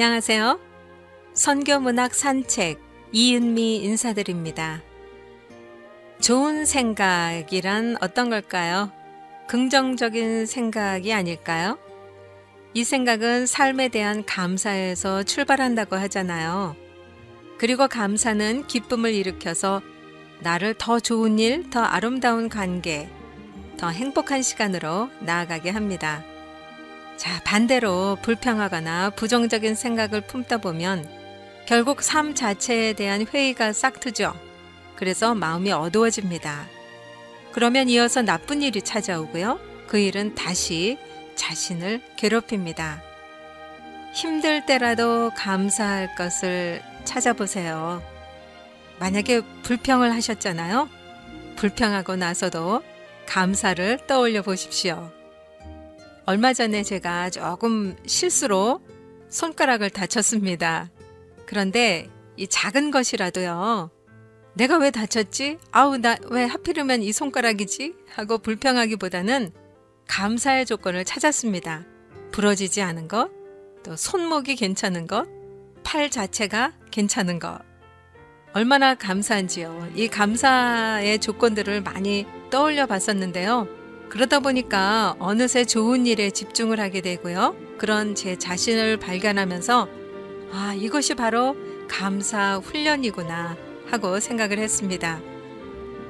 안녕하세요. 선교문학 산책 이은미 인사드립니다. 좋은 생각이란 어떤 걸까요? 긍정적인 생각이 아닐까요? 이 생각은 삶에 대한 감사에서 출발한다고 하잖아요. 그리고 감사는 기쁨을 일으켜서 나를 더 좋은 일, 더 아름다운 관계, 더 행복한 시간으로 나아가게 합니다. 자, 반대로 불평하거나 부정적인 생각을 품다 보면 결국 삶 자체에 대한 회의가 싹트죠. 그래서 마음이 어두워집니다. 그러면 이어서 나쁜 일이 찾아오고요. 그 일은 다시 자신을 괴롭힙니다. 힘들 때라도 감사할 것을 찾아보세요. 만약에 불평을 하셨잖아요. 불평하고 나서도 감사를 떠올려 보십시오. 얼마 전에 제가 조금 실수로 손가락을 다쳤습니다. 그런데 이 작은 것이라도요. 내가 왜 다쳤지? 나 왜 하필이면 이 손가락이지? 하고 불평하기보다는 감사의 조건을 찾았습니다. 부러지지 않은 것, 또 손목이 괜찮은 것, 팔 자체가 괜찮은 것. 얼마나 감사한지요. 이 감사의 조건들을 많이 떠올려 봤었는데요. 그러다 보니까 어느새 좋은 일에 집중을 하게 되고요. 그런 제 자신을 발견하면서 이것이 바로 감사 훈련이구나 하고 생각을 했습니다.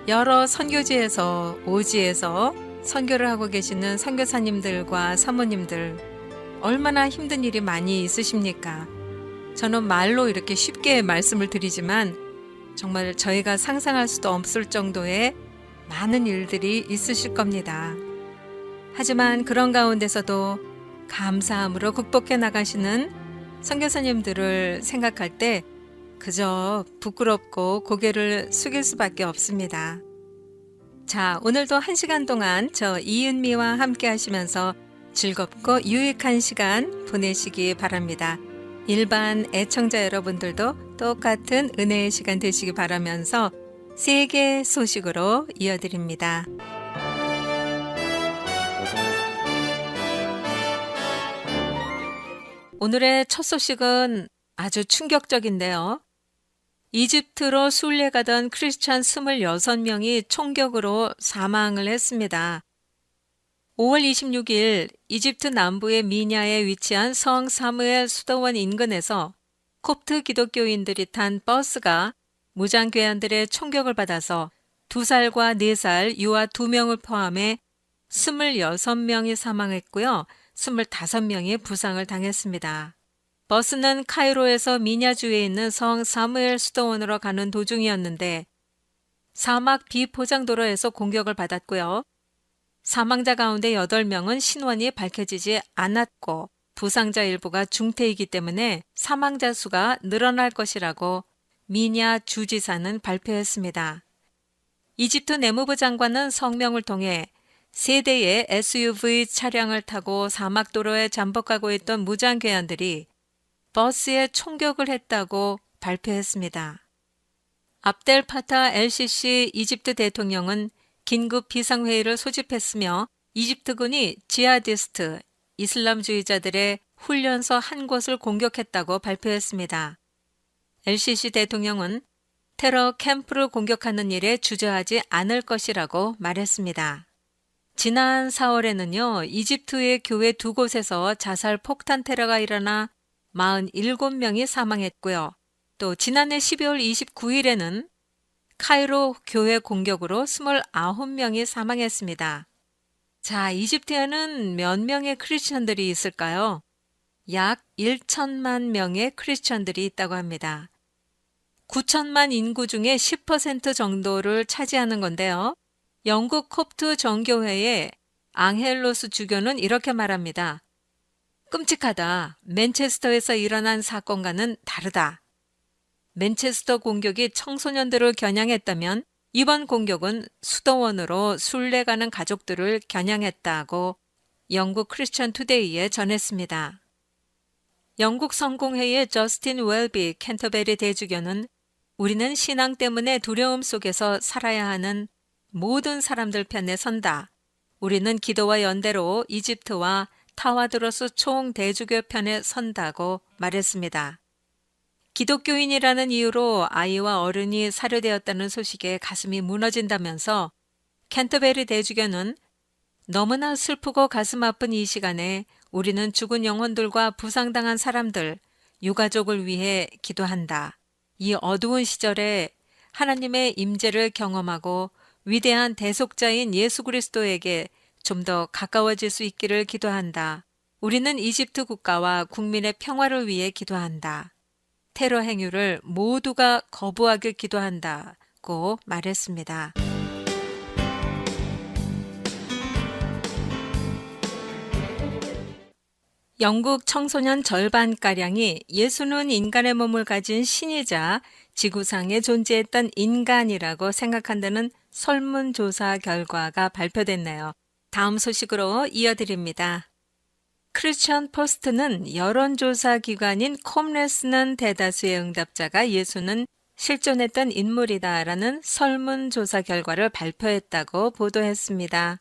여러 선교지에서 오지에서 선교를 하고 계시는 선교사님들과 사모님들 얼마나 힘든 일이 많이 있으십니까? 저는 말로 이렇게 쉽게 말씀을 드리지만 정말 저희가 상상할 수도 없을 정도의 많은 일들이 있으실 겁니다. 하지만 그런 가운데서도 감사함으로 극복해 나가시는 선교사님들을 생각할 때 그저 부끄럽고 고개를 숙일 수밖에 없습니다. 자, 오늘도 1시간 동안 저 이은미와 함께 하시면서 즐겁고 유익한 시간 보내시기 바랍니다. 일반 애청자 여러분들도 똑같은 은혜의 시간 되시기 바라면서 세계 소식으로 이어드립니다. 오늘의 첫 소식은 아주 충격적인데요. 이집트로 순례 가던 크리스찬 26명이 총격으로 사망을 했습니다. 5월 26일 이집트 남부의 미냐에 위치한 성 사무엘 수도원 인근에서 콥트 기독교인들이 탄 버스가 무장괴한들의 총격을 받아서 2살과 4살 유아 2명을 포함해 26명이 사망했고요. 25명이 부상을 당했습니다. 버스는 카이로에서 미냐주에 있는 성 사무엘 수도원으로 가는 도중이었는데 사막 비포장도로에서 공격을 받았고요. 사망자 가운데 8명은 신원이 밝혀지지 않았고 부상자 일부가 중태이기 때문에 사망자 수가 늘어날 것이라고 미냐 주지사는 발표했습니다. 이집트 내무부 장관은 성명을 통해 3대의 SUV 차량을 타고 사막도로에 잠복하고 있던 무장괴한들이 버스에 총격을 했다고 발표했습니다. 압델 파타 엘시시 이집트 대통령은 긴급 비상회의를 소집했으며 이집트군이 지하디스트, 이슬람주의자들의 훈련소 한 곳을 공격했다고 발표했습니다. 엘시시 대통령은 테러 캠프를 공격하는 일에 주저하지 않을 것이라고 말했습니다. 지난 4월에는요, 이집트의 교회 2곳에서 자살 폭탄 테러가 일어나 47명이 사망했고요. 또 지난해 12월 29일에는 카이로 교회 공격으로 29명이 사망했습니다. 자, 이집트에는 몇 명의 크리스천들이 있을까요? 약 1천만 명의 크리스천들이 있다고 합니다. 9천만 인구 중에 10% 정도를 차지하는 건데요. 영국 콥트 정교회의 앙헬로스 주교는 이렇게 말합니다. 끔찍하다. 맨체스터에서 일어난 사건과는 다르다. 맨체스터 공격이 청소년들을 겨냥했다면 이번 공격은 수도원으로 순례 가는 가족들을 겨냥했다고 영국 크리스천 투데이에 전했습니다. 영국 성공회의 저스틴 웰비 캔터베리 대주교는 우리는 신앙 때문에 두려움 속에서 살아야 하는 모든 사람들 편에 선다. 우리는 기도와 연대로 이집트와 타와드로스 총대주교 편에 선다고 말했습니다. 기독교인이라는 이유로 아이와 어른이 살해되었다는 소식에 가슴이 무너진다면서 캔터베리 대주교는 너무나 슬프고 가슴 아픈 이 시간에 우리는 죽은 영혼들과 부상당한 사람들, 유가족을 위해 기도한다. 이 어두운 시절에 하나님의 임재를 경험하고 위대한 대속자인 예수 그리스도에게 좀 더 가까워질 수 있기를 기도한다. 우리는 이집트 국가와 국민의 평화를 위해 기도한다. 테러 행위를 모두가 거부하길 기도한다고 말했습니다. 영국 청소년 절반가량이 예수는 인간의 몸을 가진 신이자 지구상에 존재했던 인간이라고 생각한다는 설문조사 결과가 발표됐네요. 다음 소식으로 이어드립니다. 크리스천 포스트는 여론조사 기관인 콤레스는 대다수의 응답자가 예수는 실존했던 인물이다라는 설문조사 결과를 발표했다고 보도했습니다.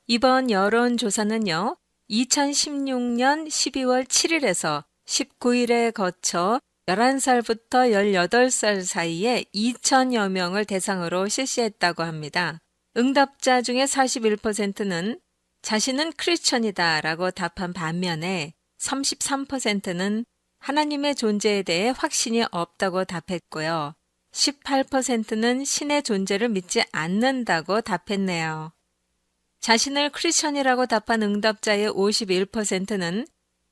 이번 여론조사는요, 2016년 12월 7일에서 19일에 거쳐 11살부터 18살 사이에 2천여 명을 대상으로 실시했다고 합니다. 응답자 중에 41%는 자신은 크리스천이다 라고 답한 반면에 33%는 하나님의 존재에 대해 확신이 없다고 답했고요. 18%는 신의 존재를 믿지 않는다고 답했네요. 자신을 크리스천이라고 답한 응답자의 51%는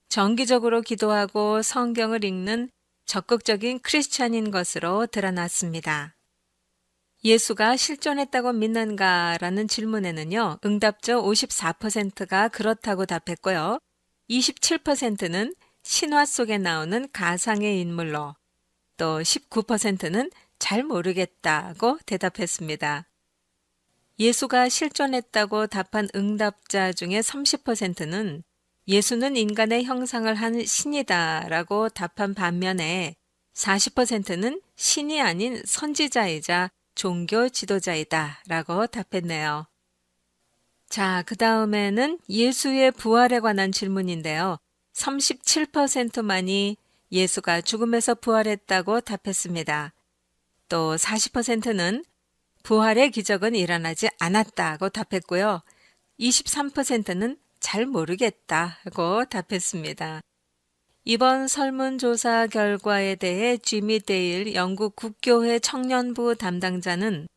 정기적으로 기도하고 성경을 읽는 적극적인 크리스천인 것으로 드러났습니다. 예수가 실존했다고 믿는가라는 질문에는요, 응답자 54%가 그렇다고 답했고요. 27%는 신화 속에 나오는 가상의 인물로, 또 19%는 잘 모르겠다고 대답했습니다. 예수가 실존했다고 답한 응답자 중에 30%는 예수는 인간의 형상을 한 신이다라고 답한 반면에 40%는 신이 아닌 선지자이자 종교 지도자이다라고 답했네요. 자, 그 다음에는 예수의 부활에 관한 질문인데요. 37%만이 예수가 죽음에서 부활했다고 답했습니다. 또 40%는 부활의 기적은 일어나지 않았다고 답했고요. 23%는 잘 모르겠다고 답했습니다. 이번 설문조사 결과에 대해 지미 데일 영국 국교회 청년부 담당자는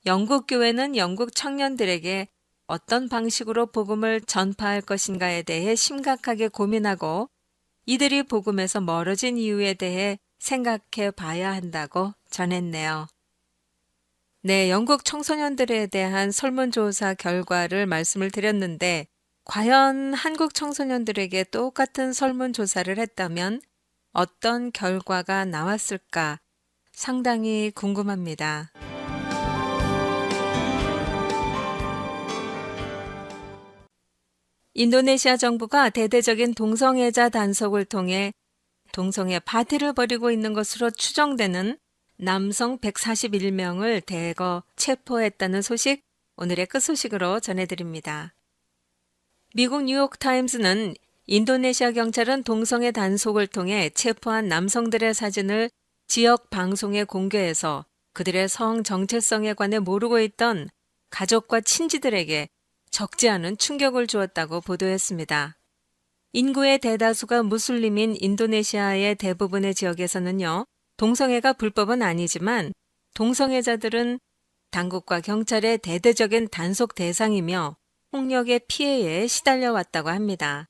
영국 교회는 영국 청년들에게 어떤 방식으로 복음을 전파할 것인가에 대해 심각하게 고민하고 이들이 복음에서 멀어진 이유에 대해 생각해 봐야 한다고 전했네요. 네, 영국 청소년들에 대한 설문조사 결과를 말씀을 드렸는데 과연 한국 청소년들에게 똑같은 설문조사를 했다면 어떤 결과가 나왔을까 상당히 궁금합니다. 인도네시아 정부가 대대적인 동성애자 단속을 통해 동성애 파티를 벌이고 있는 것으로 추정되는 남성 141명을 대거 체포했다는 소식, 오늘의 끝소식으로 전해드립니다. 미국 뉴욕타임스는 인도네시아 경찰은 동성애 단속을 통해 체포한 남성들의 사진을 지역 방송에 공개해서 그들의 성 정체성에 관해 모르고 있던 가족과 친지들에게 적지 않은 충격을 주었다고 보도했습니다. 인구의 대다수가 무슬림인 인도네시아의 대부분의 지역에서는요, 동성애가 불법은 아니지만 동성애자들은 당국과 경찰의 대대적인 단속 대상이며 폭력의 피해에 시달려왔다고 합니다.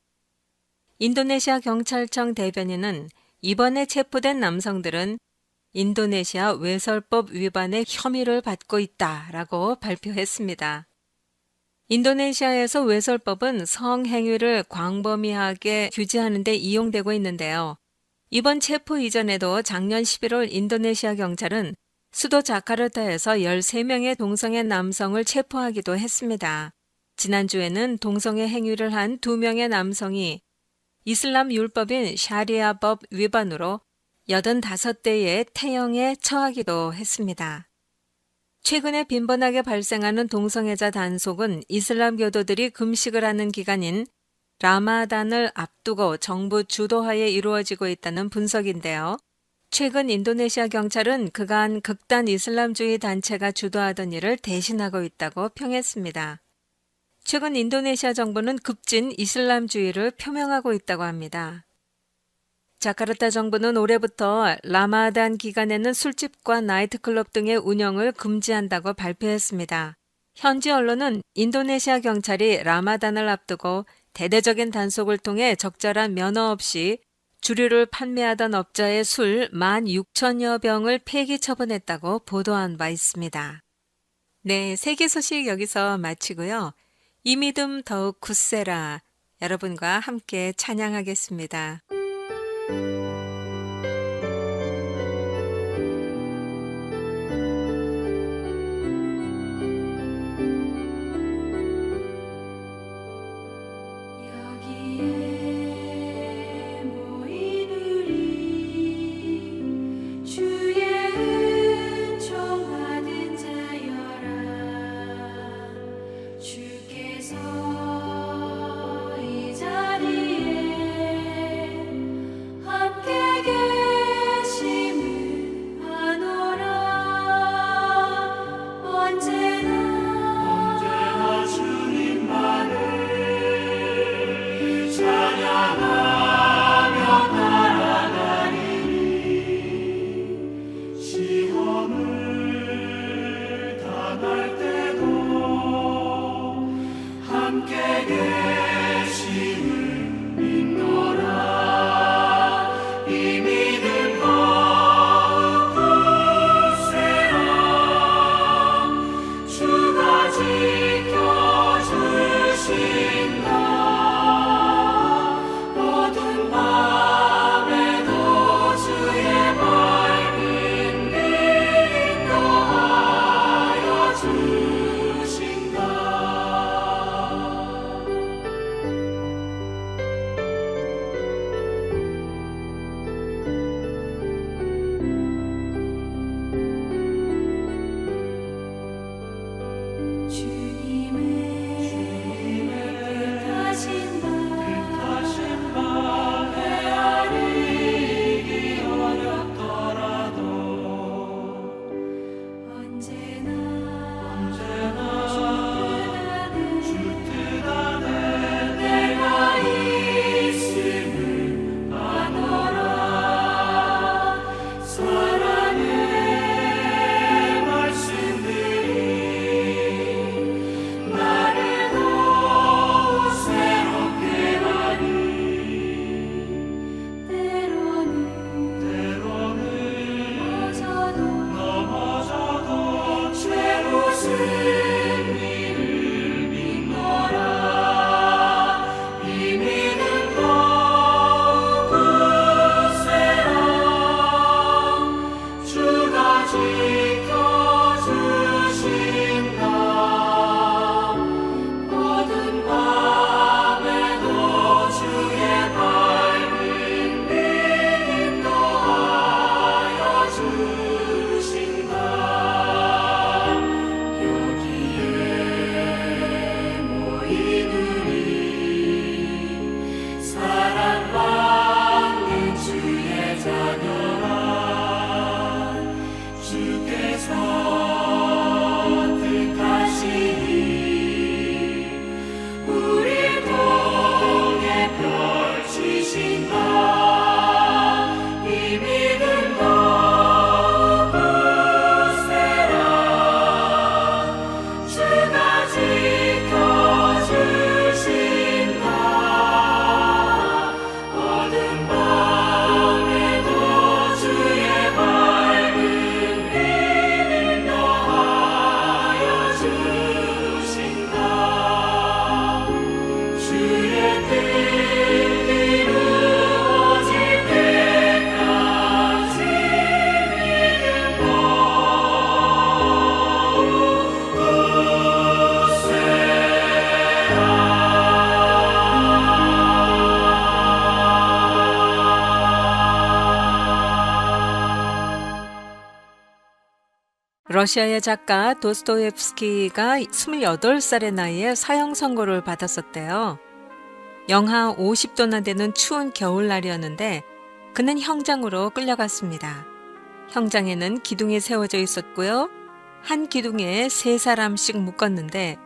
인도네시아 경찰청 대변인은 이번에 체포된 남성들은 인도네시아 외설법 위반의 혐의를 받고 있다라고 발표했습니다. 인도네시아에서 외설법은 성행위를 광범위하게 규제하는 데 이용되고 있는데요. 이번 체포 이전에도 작년 11월 인도네시아 경찰은 수도 자카르타에서 13명의 동성애 남성을 체포하기도 했습니다. 지난주에는 동성애 행위를 한 2명의 남성이 이슬람 율법인 샤리아법 위반으로 85대의 태형에 처하기도 했습니다. 최근에 빈번하게 발생하는 동성애자 단속은 이슬람 교도들이 금식을 하는 기간인 라마단을 앞두고 정부 주도하에 이루어지고 있다는 분석인데요. 최근 인도네시아 경찰은 그간 극단 이슬람주의 단체가 주도하던 일을 대신하고 있다고 평했습니다. 최근 인도네시아 정부는 급진 이슬람주의를 표명하고 있다고 합니다. 자카르타 정부는 올해부터 라마단 기간에는 술집과 나이트클럽 등의 운영을 금지한다고 발표했습니다. 현지 언론은 인도네시아 경찰이 라마단을 앞두고 대대적인 단속을 통해 적절한 면허 없이 주류를 판매하던 업자의 술 16,000여 병을 폐기 처분했다고 보도한 바 있습니다. 네, 세계 소식 여기서 마치고요. 이 믿음 더욱 굳세라 여러분과 함께 찬양하겠습니다. 러시아의 작가 도스토옙스키가 28살의 나이에 사형 선고를 받았었대요. 영하 50도나 되는 추운 겨울날이었는데 그는 형장으로 끌려갔습니다. 형장에는 기둥이 세워져 있었고요. 한 기둥에 3사람씩 묶었는데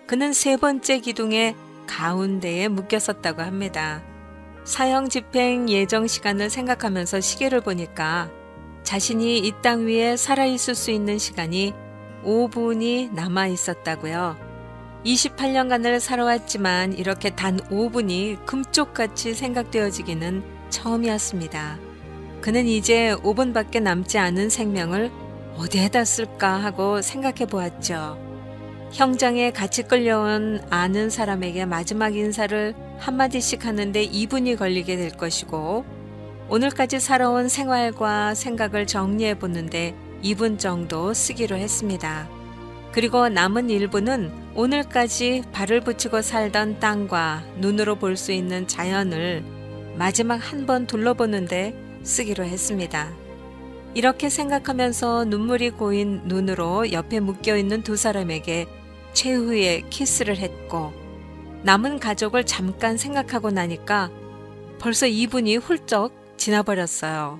그는 3번째 기둥의 가운데에 묶였었다고 합니다. 사형 집행 예정 시간을 생각하면서 시계를 보니까 자신이 이 땅 위에 살아있을 수 있는 시간이 5분이 남아 있었다고요. 28년간을 살아왔지만 이렇게 단 5분이 금쪽같이 생각되어지기는 처음이었습니다. 그는 이제 5분밖에 남지 않은 생명을 어디에다 쓸까 하고 생각해 보았죠. 형장에 같이 끌려온 아는 사람에게 마지막 인사를 한마디씩 하는데 2분이 걸리게 될 것이고 오늘까지 살아온 생활과 생각을 정리해 보는데 2분 정도 쓰기로 했습니다. 그리고 남은 1분은 오늘까지 발을 붙이고 살던 땅과 눈으로 볼 수 있는 자연을 마지막 한 번 둘러보는데 쓰기로 했습니다. 이렇게 생각하면서 눈물이 고인 눈으로 옆에 묶여있는 2사람에게 최후의 키스를 했고 남은 가족을 잠깐 생각하고 나니까 벌써 2분이 훌쩍 지나버렸어요.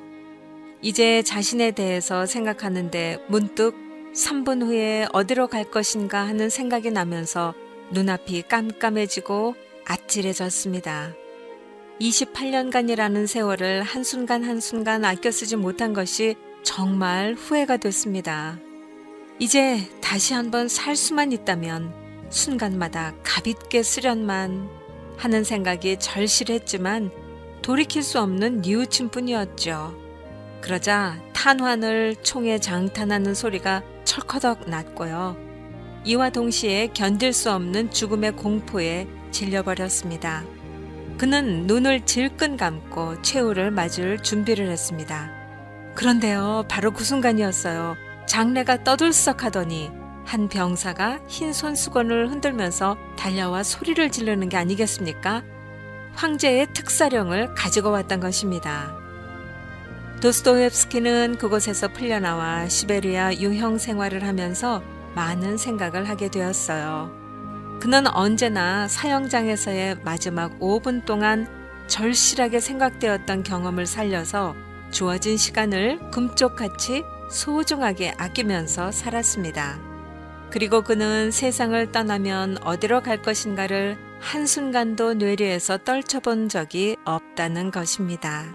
이제 자신에 대해서 생각하는데 문득 3분 후에 어디로 갈 것인가 하는 생각이 나면서 눈앞이 깜깜해지고 아찔해졌습니다. 28년간이라는 세월을 한순간 한순간 아껴 쓰지 못한 것이 정말 후회가 됐습니다. 이제 다시 한번 살 수만 있다면 순간마다 가볍게 쓰련만 하는 생각이 절실했지만 돌이킬 수 없는 뉘우침 뿐이었죠. 그러자 탄환을 총에 장탄하는 소리가 철커덕 났고요. 이와 동시에 견딜 수 없는 죽음의 공포에 질려버렸습니다. 그는 눈을 질끈 감고 최후를 맞을 준비를 했습니다. 그런데요, 바로 그 순간이었어요. 장내가 떠들썩하더니 한 병사가 흰 손수건을 흔들면서 달려와 소리를 지르는 게 아니겠습니까? 황제의 특사령을 가지고 왔던 것입니다. 도스토옙스키는 그곳에서 풀려나와 시베리아 유형 생활을 하면서 많은 생각을 하게 되었어요. 그는 언제나 사형장에서의 마지막 5분 동안 절실하게 생각되었던 경험을 살려서 주어진 시간을 금쪽같이 소중하게 아끼면서 살았습니다. 그리고 그는 세상을 떠나면 어디로 갈 것인가를 한순간도 뇌리에서 떨쳐본 적이 없다는 것입니다.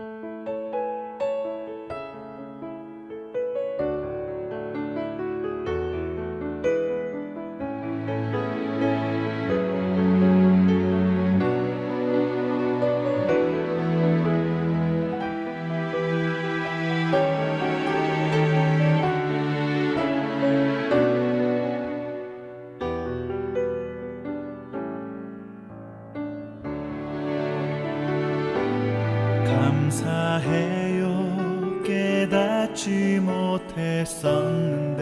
감사해요. 깨닫지 못했었는데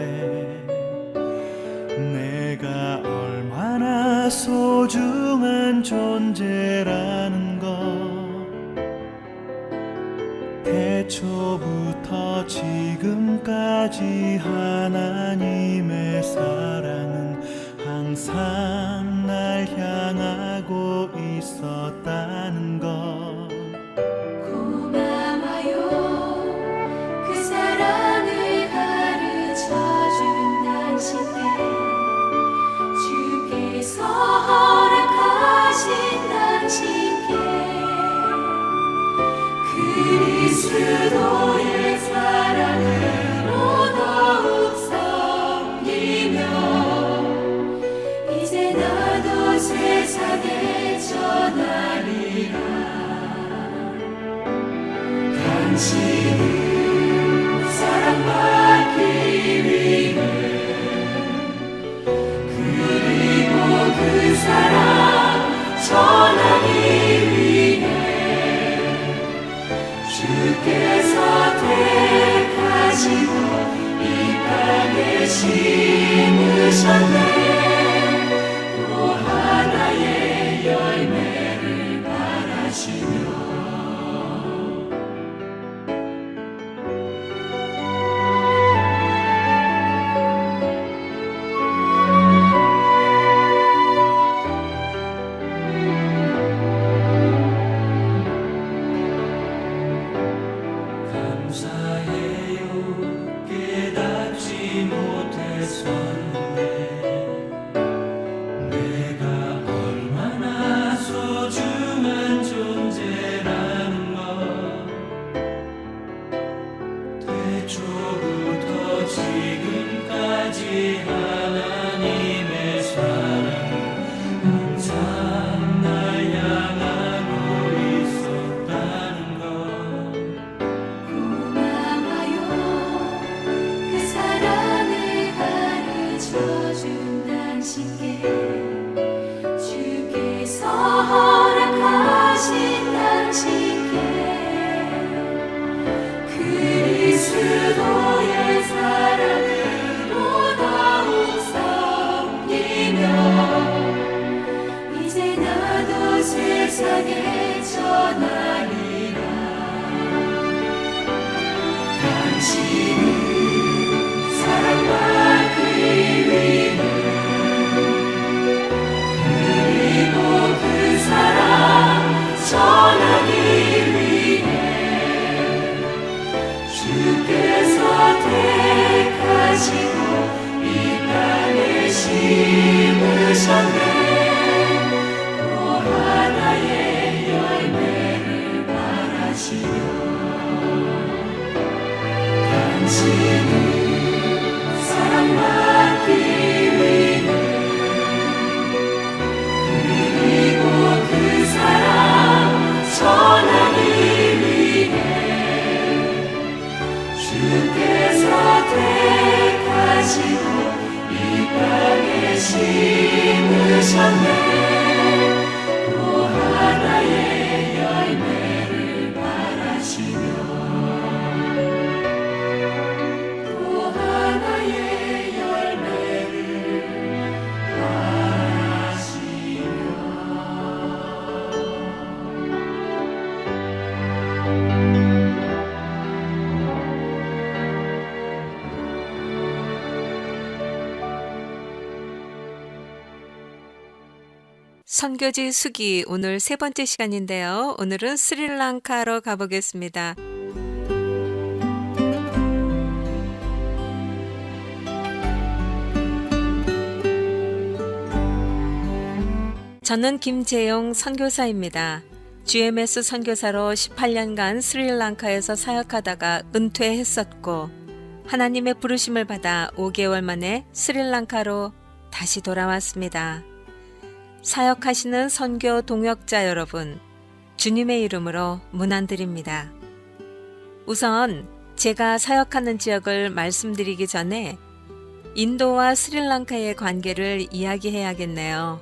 내가 얼마나 소중한 존재라는 것 태초부터 지금까지 하나님의 사랑은 항상 날 향하고 있었다는 것 그리스도의 사랑으로 더욱 섬기며 이제 나도 세상에 전하리라. 당신은 사랑받기 위해 그리고 그 사랑 전하기 위해 주께서 택하시고 이 땅에 심으셨네. 또 하나의 열매를 바라시며 했었는데 내가 얼마나 소중한 존재라는 것 태초부터 지금까지 하나님의 사랑은 항상 날 향하고 있었다는 것 고마워요 그 사랑을 가르쳐준 당신께 주께서 허락하신 당신께 그리스도의 사랑으로 더욱 섬기며 이제 나도 세상에 전하리라 당신은 사랑과 그의 위를 그리고 그 사랑 전하기 위해 주께서 택하시고 이 땅에 심으셨네 또 하나의 열매를 바라시며 당신은 사랑받기 위해 그리고 그 사랑 전하기 위해 주께서 택하시고 이 땅에 심으셨네 또 하나의 열매를 바라시며 또 하나의 열매를 바라시며 선교지 수기 오늘 세 번째 시간인데요. 오늘은 스리랑카로 가보겠습니다. 저는 김재용 선교사입니다. GMS 선교사로 18년간 스리랑카에서 사역하다가 은퇴했었고 하나님의 부르심을 받아 5개월 만에 스리랑카로 다시 돌아왔습니다. 사역하시는 선교 동역자 여러분, 주님의 이름으로 문안드립니다. 우선 제가 사역하는 지역을 말씀드리기 전에 인도와 스리랑카의 관계를 이야기해야겠네요.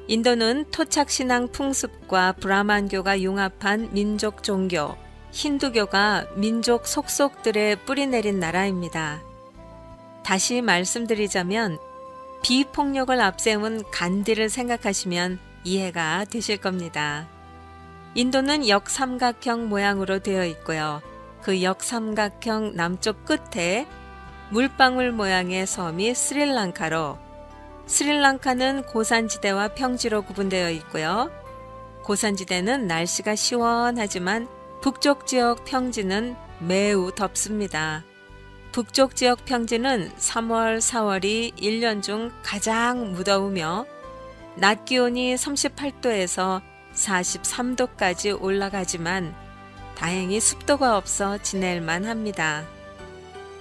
인도는 토착신앙 풍습과 브라만교가 융합한 민족 종교, 힌두교가 민족 속속들의 뿌리내린 나라입니다. 다시 말씀드리자면 비폭력을 앞세운 간디를 생각하시면 이해가 되실 겁니다. 인도는 역삼각형 모양으로 되어 있고요. 그 역삼각형 남쪽 끝에 물방울 모양의 섬이 스리랑카로 스리랑카는 고산지대와 평지로 구분되어 있고요. 고산지대는 날씨가 시원하지만 북쪽 지역 평지는 매우 덥습니다. 북쪽 지역 평지는 3월, 4월이 1년 중 가장 무더우며 낮 기온이 38도에서 43도까지 올라가지만 다행히 습도가 없어 지낼만 합니다.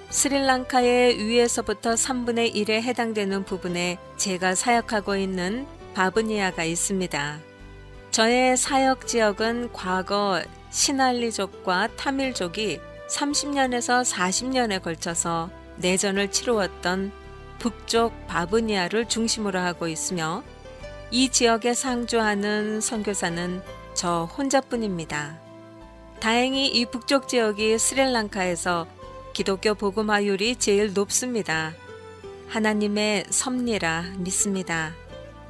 스리랑카의 위에서부터 3분의 1에 해당되는 부분에 제가 사역하고 있는 바브니아가 있습니다. 저의 사역 지역은 과거 시날리족과 타밀족이 30년에서 40년에 걸쳐서 내전을 치루었던 북쪽 바브니아를 중심으로 하고 있으며 이 지역에 상주하는 선교사는 저 혼자뿐입니다. 다행히 이 북쪽 지역이 스리랑카에서 기독교 복음화율이 제일 높습니다. 하나님의 섭리라 믿습니다.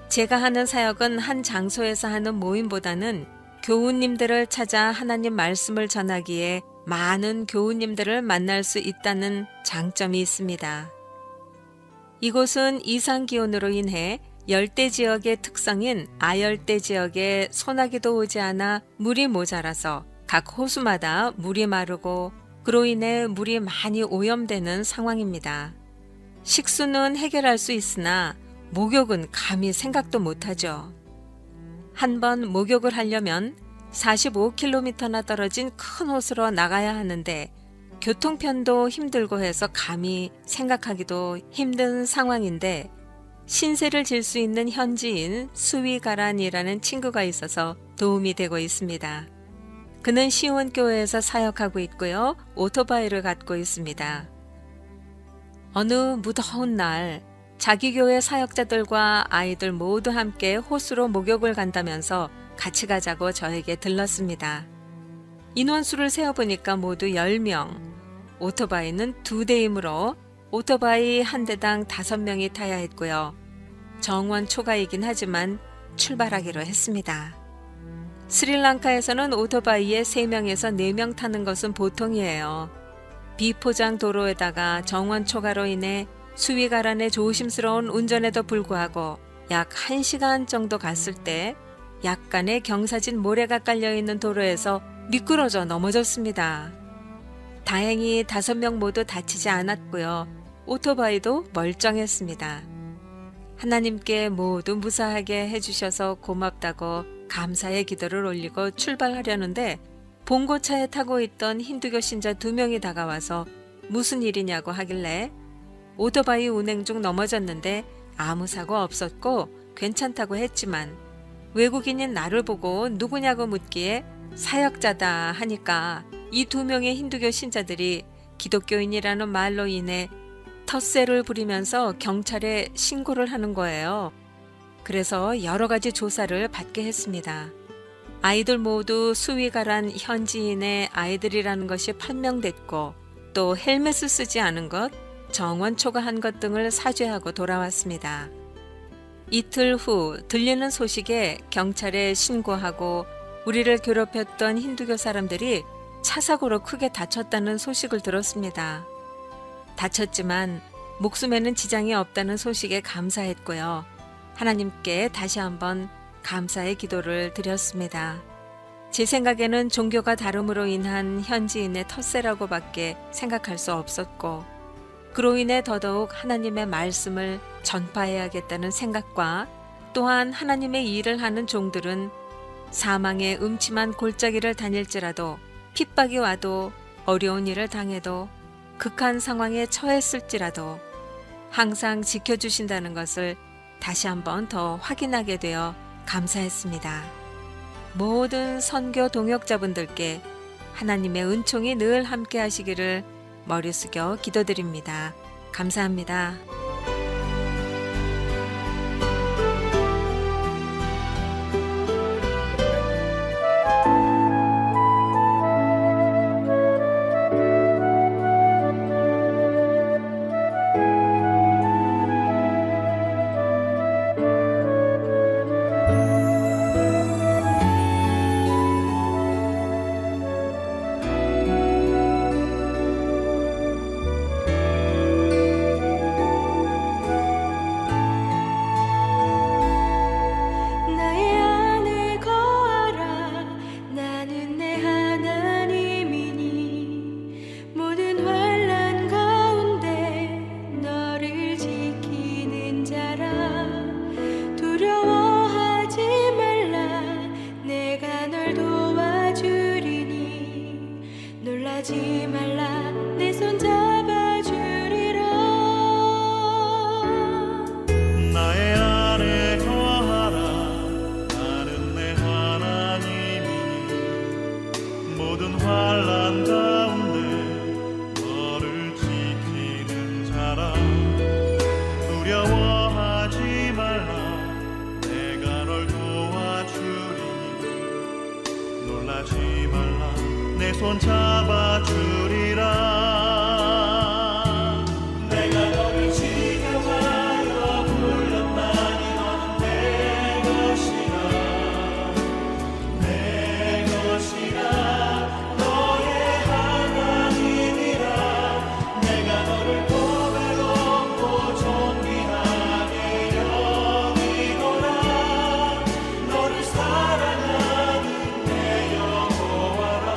제가 하는 사역은 한 장소에서 하는 모임보다는 교우님들을 찾아 하나님 말씀을 전하기에 많은 교우님들을 만날 수 있다는 장점이 있습니다. 이곳은 이상기온으로 인해 열대 지역의 특성인 아열대 지역에 소나기도 오지 않아 물이 모자라서 각 호수마다 물이 마르고 그로 인해 물이 많이 오염되는 상황입니다. 식수는 해결할 수 있으나 목욕은 감히 생각도 못하죠. 한 번 목욕을 하려면 45km나 떨어진 큰 호수로 나가야 하는데 교통편도 힘들고 해서 감히 생각하기도 힘든 상황인데 신세를 질 수 있는 현지인 수위가란이라는 친구가 있어서 도움이 되고 있습니다. 그는 시온교회에서 사역하고 있고요. 오토바이를 갖고 있습니다. 어느 무더운 날 자기 교회 사역자들과 아이들 모두 함께 호수로 목욕을 간다면서 같이 가자고 저에게 들렀습니다. 인원수를 세어보니까 모두 10명, 오토바이는 2대이므로 오토바이 한 대당 5명이 타야 했고요. 정원 초가이긴 하지만 출발하기로 했습니다. 스리랑카에서는 오토바이에 3명에서 4명 타는 것은 보통이에요. 비포장 도로에다가 정원 초가로 인해 수위가란의 조심스러운 운전에도 불구하고 약 1시간 정도 갔을 때 약간의 경사진 모래가 깔려있는 도로에서 미끄러져 넘어졌습니다. 다행히 5명 모두 다치지 않았고요. 오토바이도 멀쩡했습니다. 하나님께 모두 무사하게 해주셔서 고맙다고 감사의 기도를 올리고 출발하려는데 봉고차에 타고 있던 힌두교 신자 2명이 다가와서 무슨 일이냐고 하길래 오토바이 운행 중 넘어졌는데 아무 사고 없었고 괜찮다고 했지만 외국인인 나를 보고 누구냐고 묻기에 사역자다 하니까 이 2명의 힌두교 신자들이 기독교인이라는 말로 인해 텃세를 부리면서 경찰에 신고를 하는 거예요. 그래서 여러 가지 조사를 받게 했습니다. 아이들 모두 수위가란 현지인의 아이들이라는 것이 판명됐고 또 헬멧을 쓰지 않은 것, 정원 초과한 것 등을 사죄하고 돌아왔습니다. 이틀 후 들리는 소식에 경찰에 신고하고 우리를 괴롭혔던 힌두교 사람들이 차 사고로 크게 다쳤다는 소식을 들었습니다. 다쳤지만 목숨에는 지장이 없다는 소식에 감사했고요. 하나님께 다시 한번 감사의 기도를 드렸습니다. 제 생각에는 종교가 다름으로 인한 현지인의 텃세라고밖에 생각할 수 없었고 그로 인해 더더욱 하나님의 말씀을 전파해야겠다는 생각과 또한 하나님의 일을 하는 종들은 사망의 음침한 골짜기를 다닐지라도 핍박이 와도 어려운 일을 당해도 극한 상황에 처했을지라도 항상 지켜주신다는 것을 다시 한번 더 확인하게 되어 감사했습니다. 모든 선교 동역자분들께 하나님의 은총이 늘 함께 하시기를 머리 숙여 기도드립니다. 감사합니다. 나의 안에 거하라 나는 내 하나님이니 모든 환난 가운데 너를 지키는 자라 두려워하지 말라 내가 널 도와주리니 놀라지 말라 내 손 잡아주리라 나의 안에 거하라 나는 내 하나님이니 모든 환난 가운데 너를 지키는 자라 두려워하지 말라 내가 널 도와주리니 놀라지 말라 내 손 잡아주리라 내가 너를 지켜하여 불렀나니 너는 내 것이라 내 것이라 너의 하나님이라 내가 너를 고백하고 존귀하게 여기노라 너를 사랑하는 내 여호와라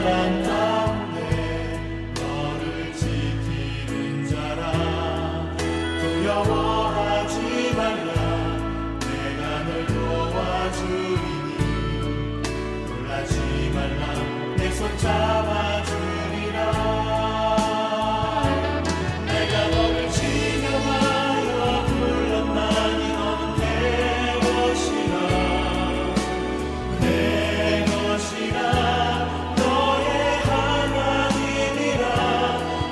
환난 가운데 너를 지키는 자라. 두려워하지 말라. 내가 널 도와주리니. 놀라지 말라. 내 손 잡아주리라. 내가 너를 지명하여 불렀나니 너는 내 것이라. 내 것이라. 너의 하나님이라.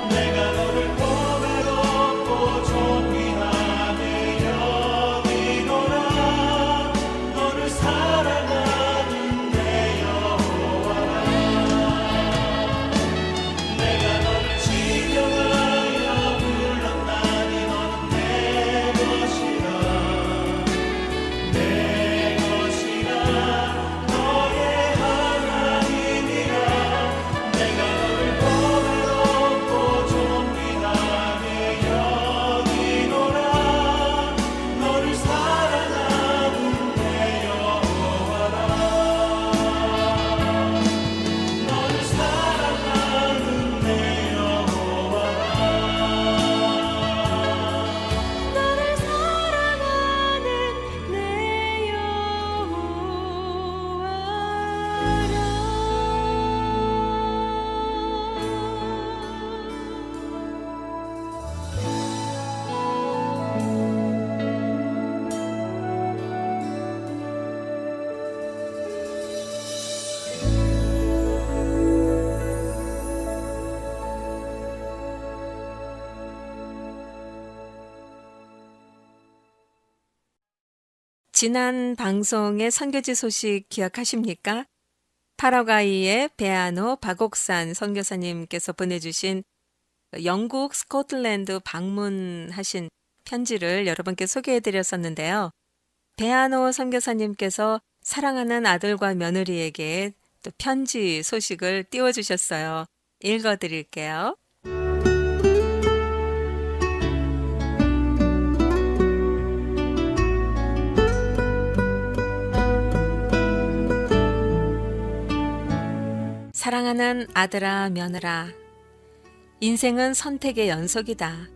내가 너를 보배롭고 존귀하게 여기노라. 너를 사랑하는 내 여호와라. 내가 너를 지명하여 불렀나니 너는 내 것이라. 내 것이라. 너의 하나님이라. 내가 너를 보배롭고 존귀하게 여기노라. 너를 사랑하는 내 여호와라. 너를 사랑하는 내 여호와라. 너를 사랑하는 내 지난 방송의 선교지 소식 기억하십니까? 파라과이의 베아노 박옥산 선교사님께서 보내주신 영국 스코틀랜드 방문하신 편지를 여러분께 소개해드렸었는데요. 베아노 선교사님께서 사랑하는 아들과 며느리에게 또 편지 소식을 띄워주셨어요. 읽어드릴게요. 사랑하는 아들아, 며느라, 인생은 선택의 연속이다.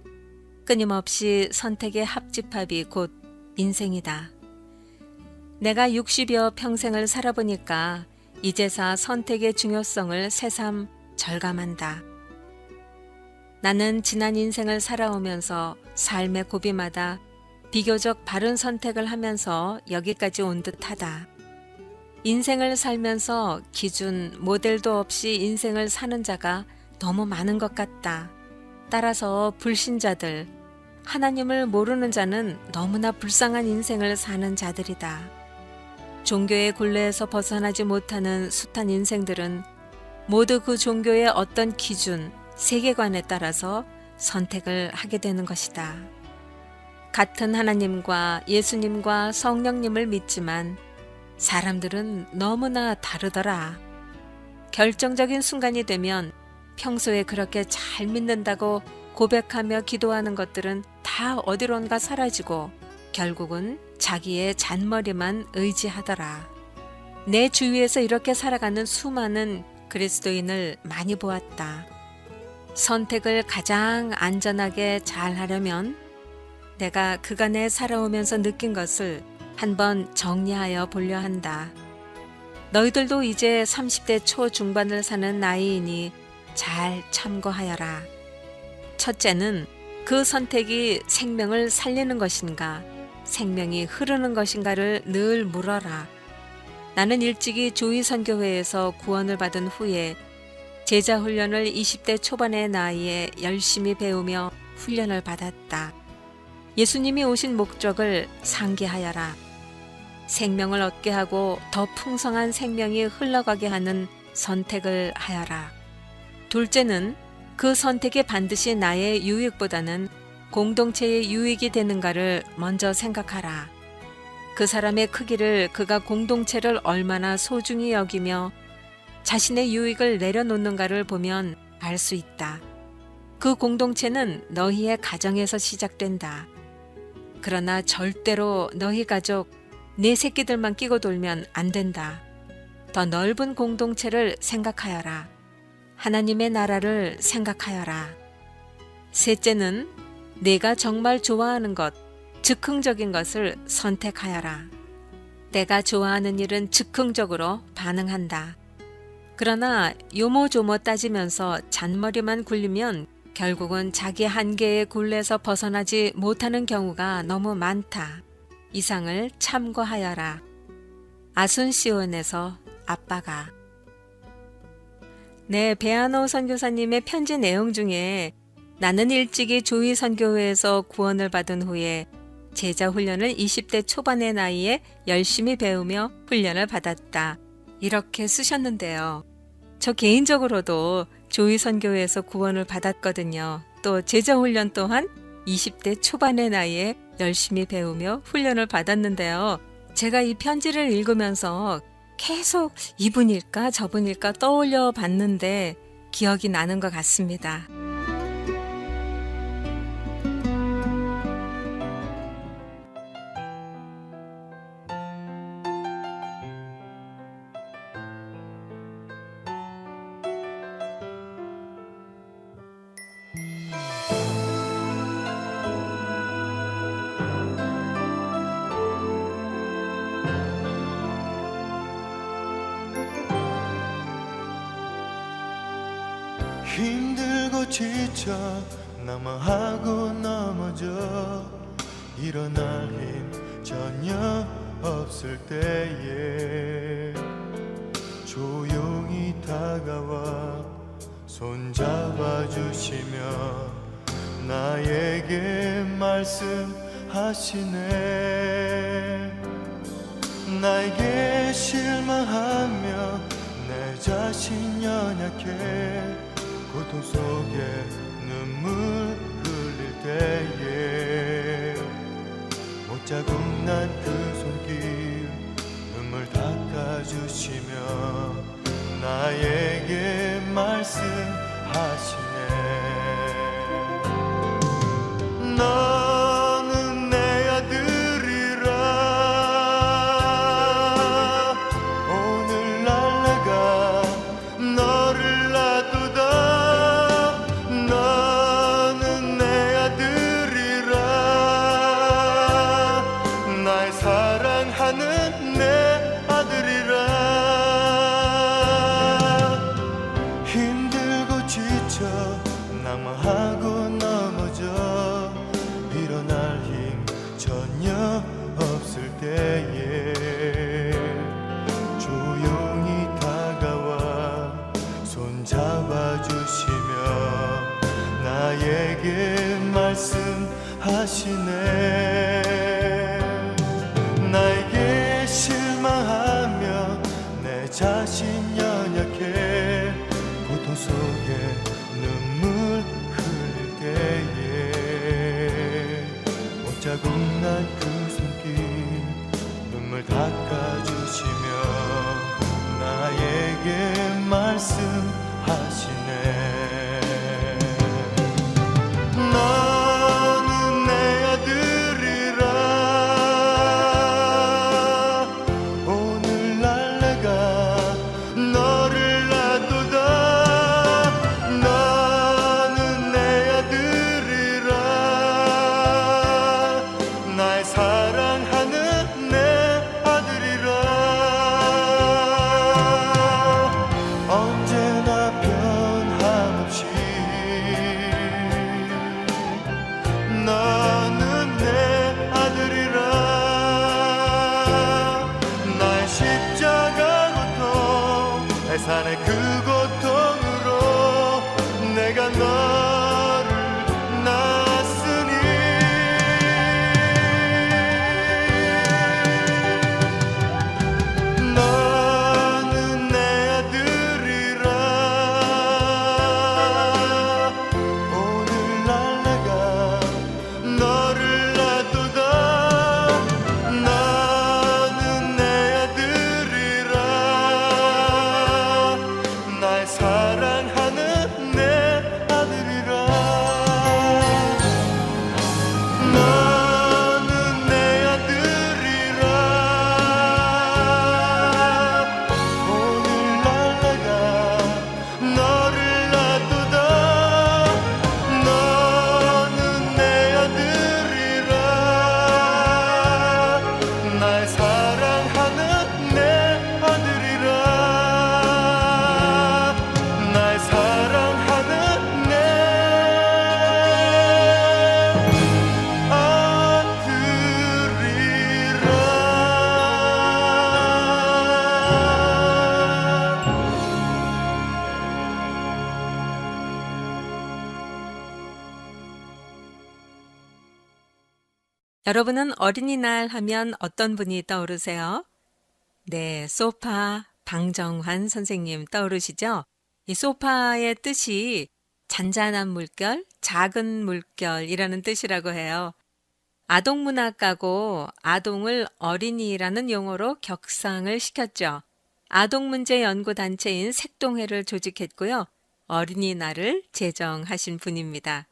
끊임없이 선택의 합집합이 곧 인생이다. 내가 60여 평생을 살아보니까 이제사 선택의 중요성을 새삼 절감한다. 나는 지난 인생을 살아오면서 삶의 고비마다 비교적 바른 선택을 하면서 여기까지 온 듯하다. 인생을 살면서 기준, 모델도 없이 인생을 사는 자가 너무 많은 것 같다. 따라서 불신자들, 하나님을 모르는 자는 너무나 불쌍한 인생을 사는 자들이다. 종교의 굴레에서 벗어나지 못하는 숱한 인생들은 모두 그 종교의 어떤 기준, 세계관에 따라서 선택을 하게 되는 것이다. 같은 하나님과 예수님과 성령님을 믿지만 사람들은 너무나 다르더라. 결정적인 순간이 되면 평소에 그렇게 잘 믿는다고 고백하며 기도하는 것들은 다 어디론가 사라지고 결국은 자기의 잔머리만 의지하더라. 내 주위에서 이렇게 살아가는 수많은 그리스도인을 많이 보았다. 선택을 가장 안전하게 잘 하려면 내가 그간에 살아오면서 느낀 것을 한번 정리하여 보려 한다. 너희들도 이제 30대 초중반을 사는 나이이니 잘 참고하여라. 첫째는 그 선택이 생명을 살리는 것인가, 생명이 흐르는 것인가를 늘 물어라. 나는 일찍이 조의선교회에서 구원을 받은 후에 제자 훈련을 20대 초반의 나이에 열심히 배우며 훈련을 받았다. 예수님이 오신 목적을 상기하여라. 생명을 얻게 하고 더 풍성한 생명이 흘러가게 하는 선택을 하여라. 둘째는 그 선택이 반드시 나의 유익보다는 공동체의 유익이 되는가를 먼저 생각하라. 그 사람의 크기를 그가 공동체를 얼마나 소중히 여기며 자신의 유익을 내려놓는가를 보면 알 수 있다. 그 공동체는 너희의 가정에서 시작된다. 그러나 절대로 너희 가족, 내 새끼들만 끼고 돌면 안 된다. 더 넓은 공동체를 생각하여라. 하나님의 나라를 생각하여라. 셋째는 내가 정말 좋아하는 것, 즉흥적인 것을 선택하여라. 내가 좋아하는 일은 즉흥적으로 반응한다. 그러나 요모조모 따지면서 잔머리만 굴리면 결국은 자기 한계의 굴레에서 벗어나지 못하는 경우가 너무 많다. 이상을 참고하여라. 아순시온에서 아빠가. 네, 배한호 선교사님의 편지 내용 중에 나는 일찍이 조이 선교회에서 구원을 받은 후에 제자 훈련을 20대 초반의 나이에 열심히 배우며 훈련을 받았다. 이렇게 쓰셨는데요. 저 개인적으로도 조이 선교회에서 구원을 받았거든요. 또 제자 훈련 또한 20대 초반의 나이에 열심히 배우며 훈련을 받았는데요. 제가 이 편지를 읽으면서 계속 이분일까 저분일까 떠올려 봤는데 기억이 나는 것 같습니다. 힘들고 지쳐 낙망하고 넘어져 일어날 힘 전혀 없을 때에 조용히 다가와 손잡아 주시며 나에게 말씀하시네. 나에게 실망하며 내 자신 연약해 고통 속에 눈물 흘릴 때에 못자국 난 그 손길 눈물 닦아주시며 나에게 말씀하시네. 너는 내 아들이라 오늘날 내가 너를 놔두다. 너는 내 아들이라 날 사랑하는 내 아들이라. 힘들고 지쳐 낙망하고 넘어져 일어날 힘 전혀 없을 때에 조용히 다가와 손잡아 주시며 나에게 말씀하시네. 나에게 실망하며 내 자신 연약해 고통 속에 눈물 흘릴 때에 못자국 난 그 손길 눈물 닦아주시며 나에게 말씀하시네. 너는 내 아들이라 오늘날 내가 너를 놔두다. 너는 내 아들이라 날 사랑하는 내 아들이라. 언제나 변함없이 너는 내 아들이라. 날 십자가 고통 해산의 그 고통으로 내가 너를 낳았으니 너는 내 아들이라 오늘날 내가 너를 놔두다. 너는 내 아들이라 날 사랑하는 여러분은 어린이날 하면 어떤 분이 떠오르세요? 네, 소파 방정환 선생님 떠오르시죠? 이 소파의 뜻이 잔잔한 물결, 작은 물결이라는 뜻이라고 해요. 아동문학가고 아동을 어린이라는 용어로 격상을 시켰죠. 아동문제연구단체인 색동회를 조직했고요. 어린이날을 제정하신 분입니다.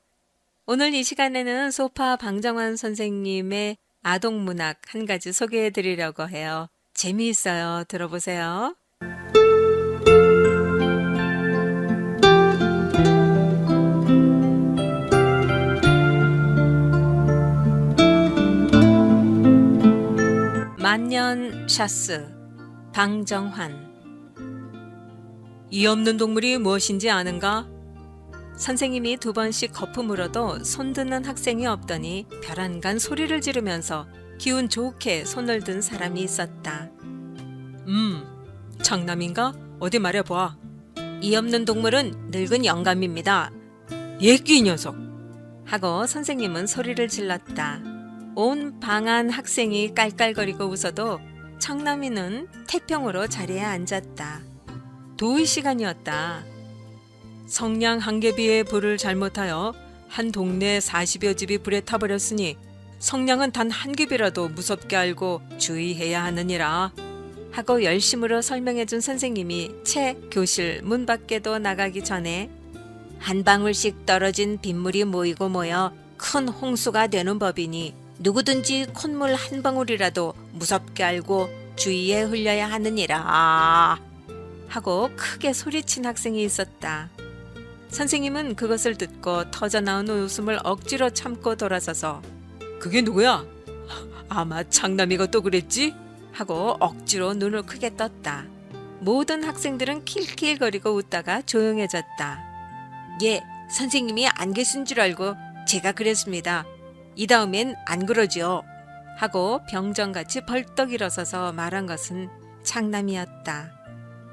오늘 이 시간에는 소파 방정환 선생님의 아동문학 한 가지 소개해 드리려고 해요. 재미있어요. 들어보세요. 만년 샤스 방정환. 이 없는 동물이 무엇인지 아는가? 선생님이 2번씩 거품으로도 손드는 학생이 없더니 벼랑간 소리를 지르면서 기운 좋게 손을 든 사람이 있었다. 장남인가? 어디 말해봐. 이 없는 동물은 늙은 영감입니다. 예끼 녀석! 하고 선생님은 소리를 질렀다. 온 방안 학생이 깔깔거리고 웃어도 청남이는 태평으로 자리에 앉았다. 도의 시간이었다. 성냥 한 개비에 불을 잘못하여 한 동네 40여 집이 불에 타버렸으니 성냥은 단 한 개비라도 무섭게 알고 주의해야 하느니라 하고 열심으로 설명해준 선생님이 채 교실 문 밖에도 나가기 전에 한 방울씩 떨어진 빗물이 모이고 모여 큰 홍수가 되는 법이니 누구든지 콧물 한 방울이라도 무섭게 알고 주의에 흘려야 하느니라 하고 크게 소리친 학생이 있었다. 선생님은 그것을 듣고 터져나온 웃음을 억지로 참고 돌아서서 그게 누구야? 아마 창남이가 또 그랬지? 하고 억지로 눈을 크게 떴다. 모든 학생들은 킬킬거리고 웃다가 조용해졌다. 예, 선생님이 안 계신 줄 알고 제가 그랬습니다. 이 다음엔 안 그러지요. 하고 병정같이 벌떡 일어서서 말한 것은 창남이었다.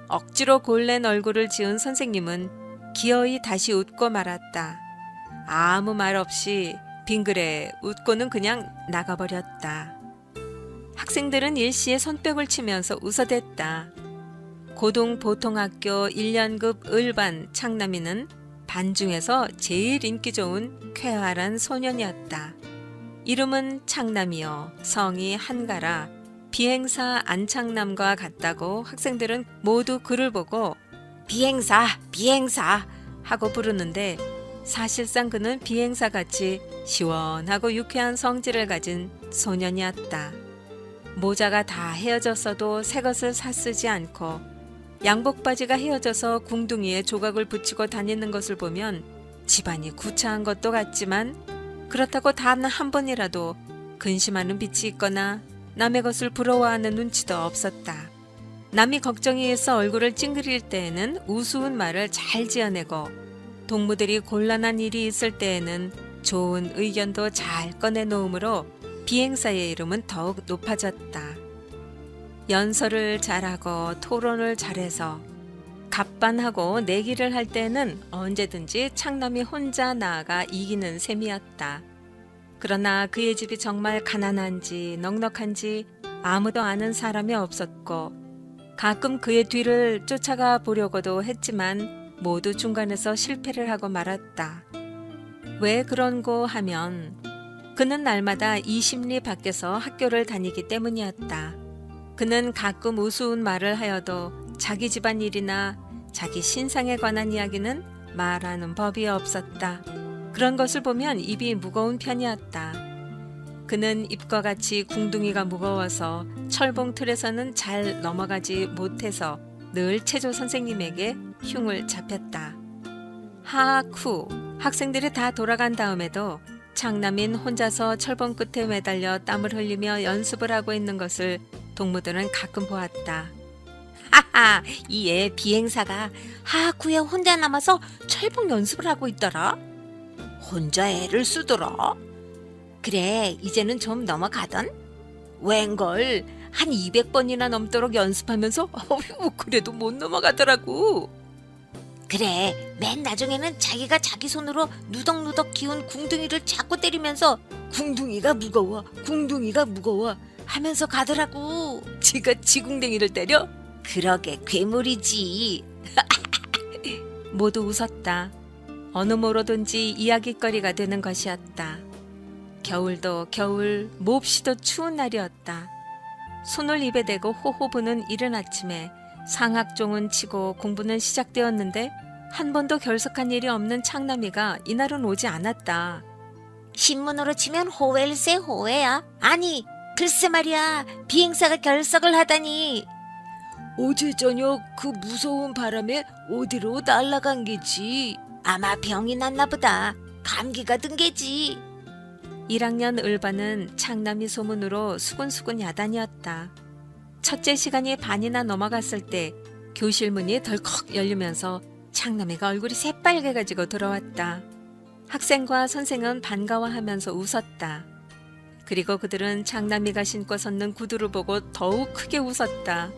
억지로 골랜 얼굴을 지은 선생님은 기어이 다시 웃고 말았다. 아무 말 없이 빙그레 웃고는 그냥 나가버렸다. 학생들은 일시에 손뼉을 치면서 웃어댔다. 고등보통학교 1년급 을반 창남이는 반 중에서 제일 인기 좋은 쾌활한 소년이었다. 이름은 창남이요, 성이 한가라, 비행사 안창남과 같다고 학생들은 모두 그를 보고 비행사, 비행사 하고 부르는데 사실상 그는 비행사같이 시원하고 유쾌한 성질을 가진 소년이었다. 모자가 다 헤어졌어도 새 것을 샀쓰지 않고 양복바지가 헤어져서 궁둥이에 조각을 붙이고 다니는 것을 보면 집안이 구차한 것도 같지만 그렇다고 단 한 번이라도 근심하는 빛이 있거나 남의 것을 부러워하는 눈치도 없었다. 남이 걱정이 있어 얼굴을 찡그릴 때에는 우스운 말을 잘 지어내고 동무들이 곤란한 일이 있을 때에는 좋은 의견도 잘 꺼내놓으므로 비행사의 이름은 더욱 높아졌다. 연설을 잘하고 토론을 잘해서 갑반하고 내기를 할 때는 언제든지 창남이 혼자 나아가 이기는 셈이었다. 그러나 그의 집이 정말 가난한지 넉넉한지 아무도 아는 사람이 없었고 가끔 그의 뒤를 쫓아가 보려고도 했지만 모두 중간에서 실패를 하고 말았다. 왜 그런고 하면 그는 날마다 20리 밖에서 학교를 다니기 때문이었다. 그는 가끔 우스운 말을 하여도 자기 집안 일이나 자기 신상에 관한 이야기는 말하는 법이 없었다. 그런 것을 보면 입이 무거운 편이었다. 그는 입과 같이 궁둥이가 무거워서 철봉 틀에서는 잘 넘어가지 못해서 늘 체조 선생님에게 흉을 잡혔다. 하쿠 학생들이 다 돌아간 다음에도 창남인 혼자서 철봉 끝에 매달려 땀을 흘리며 연습을 하고 있는 것을 동무들은 가끔 보았다. 하하, 이 애 비행사가 하쿠에 혼자 남아서 철봉 연습을 하고 있더라. 혼자 애를 쓰더라. 그래, 이제는 좀 넘어가던? 웬걸, 한 200번이나 넘도록 연습하면서 그래도 못 넘어가더라고. 그래, 맨 나중에는 자기가 자기 손으로 누덕누덕 기운 궁둥이를 자꾸 때리면서 궁둥이가 무거워, 궁둥이가 무거워 하면서 가더라고. 지가 지궁댕이를 때려? 그러게 괴물이지. 모두 웃었다. 어느 모로든지 이야깃거리가 되는 것이었다. 겨울도 겨울, 몹시도 추운 날이었다. 손을 입에 대고 호호 부는 이른 아침에 상학종은 치고 공부는 시작되었는데 한 번도 결석한 일이 없는 창남이가 이날은 오지 않았다. 신문으로 치면 호웰세 호외야. 아니, 글쎄 말이야. 비행사가 결석을 하다니. 어제 저녁 그 무서운 바람에 어디로 날아간 게지. 아마 병이 났나 보다. 감기가 든 게지. 1학년 을반은 창남이 소문으로 수군수군 야단이었다. 첫째 시간이 반이나 넘어갔을 때 교실 문이 덜컥 열리면서 창남이가 얼굴이 새빨개 가지고 들어왔다. 학생과 선생은 반가워하면서 웃었다. 그리고 그들은 창남이가 신고 섰는 구두를 보고 더욱 크게 웃었다.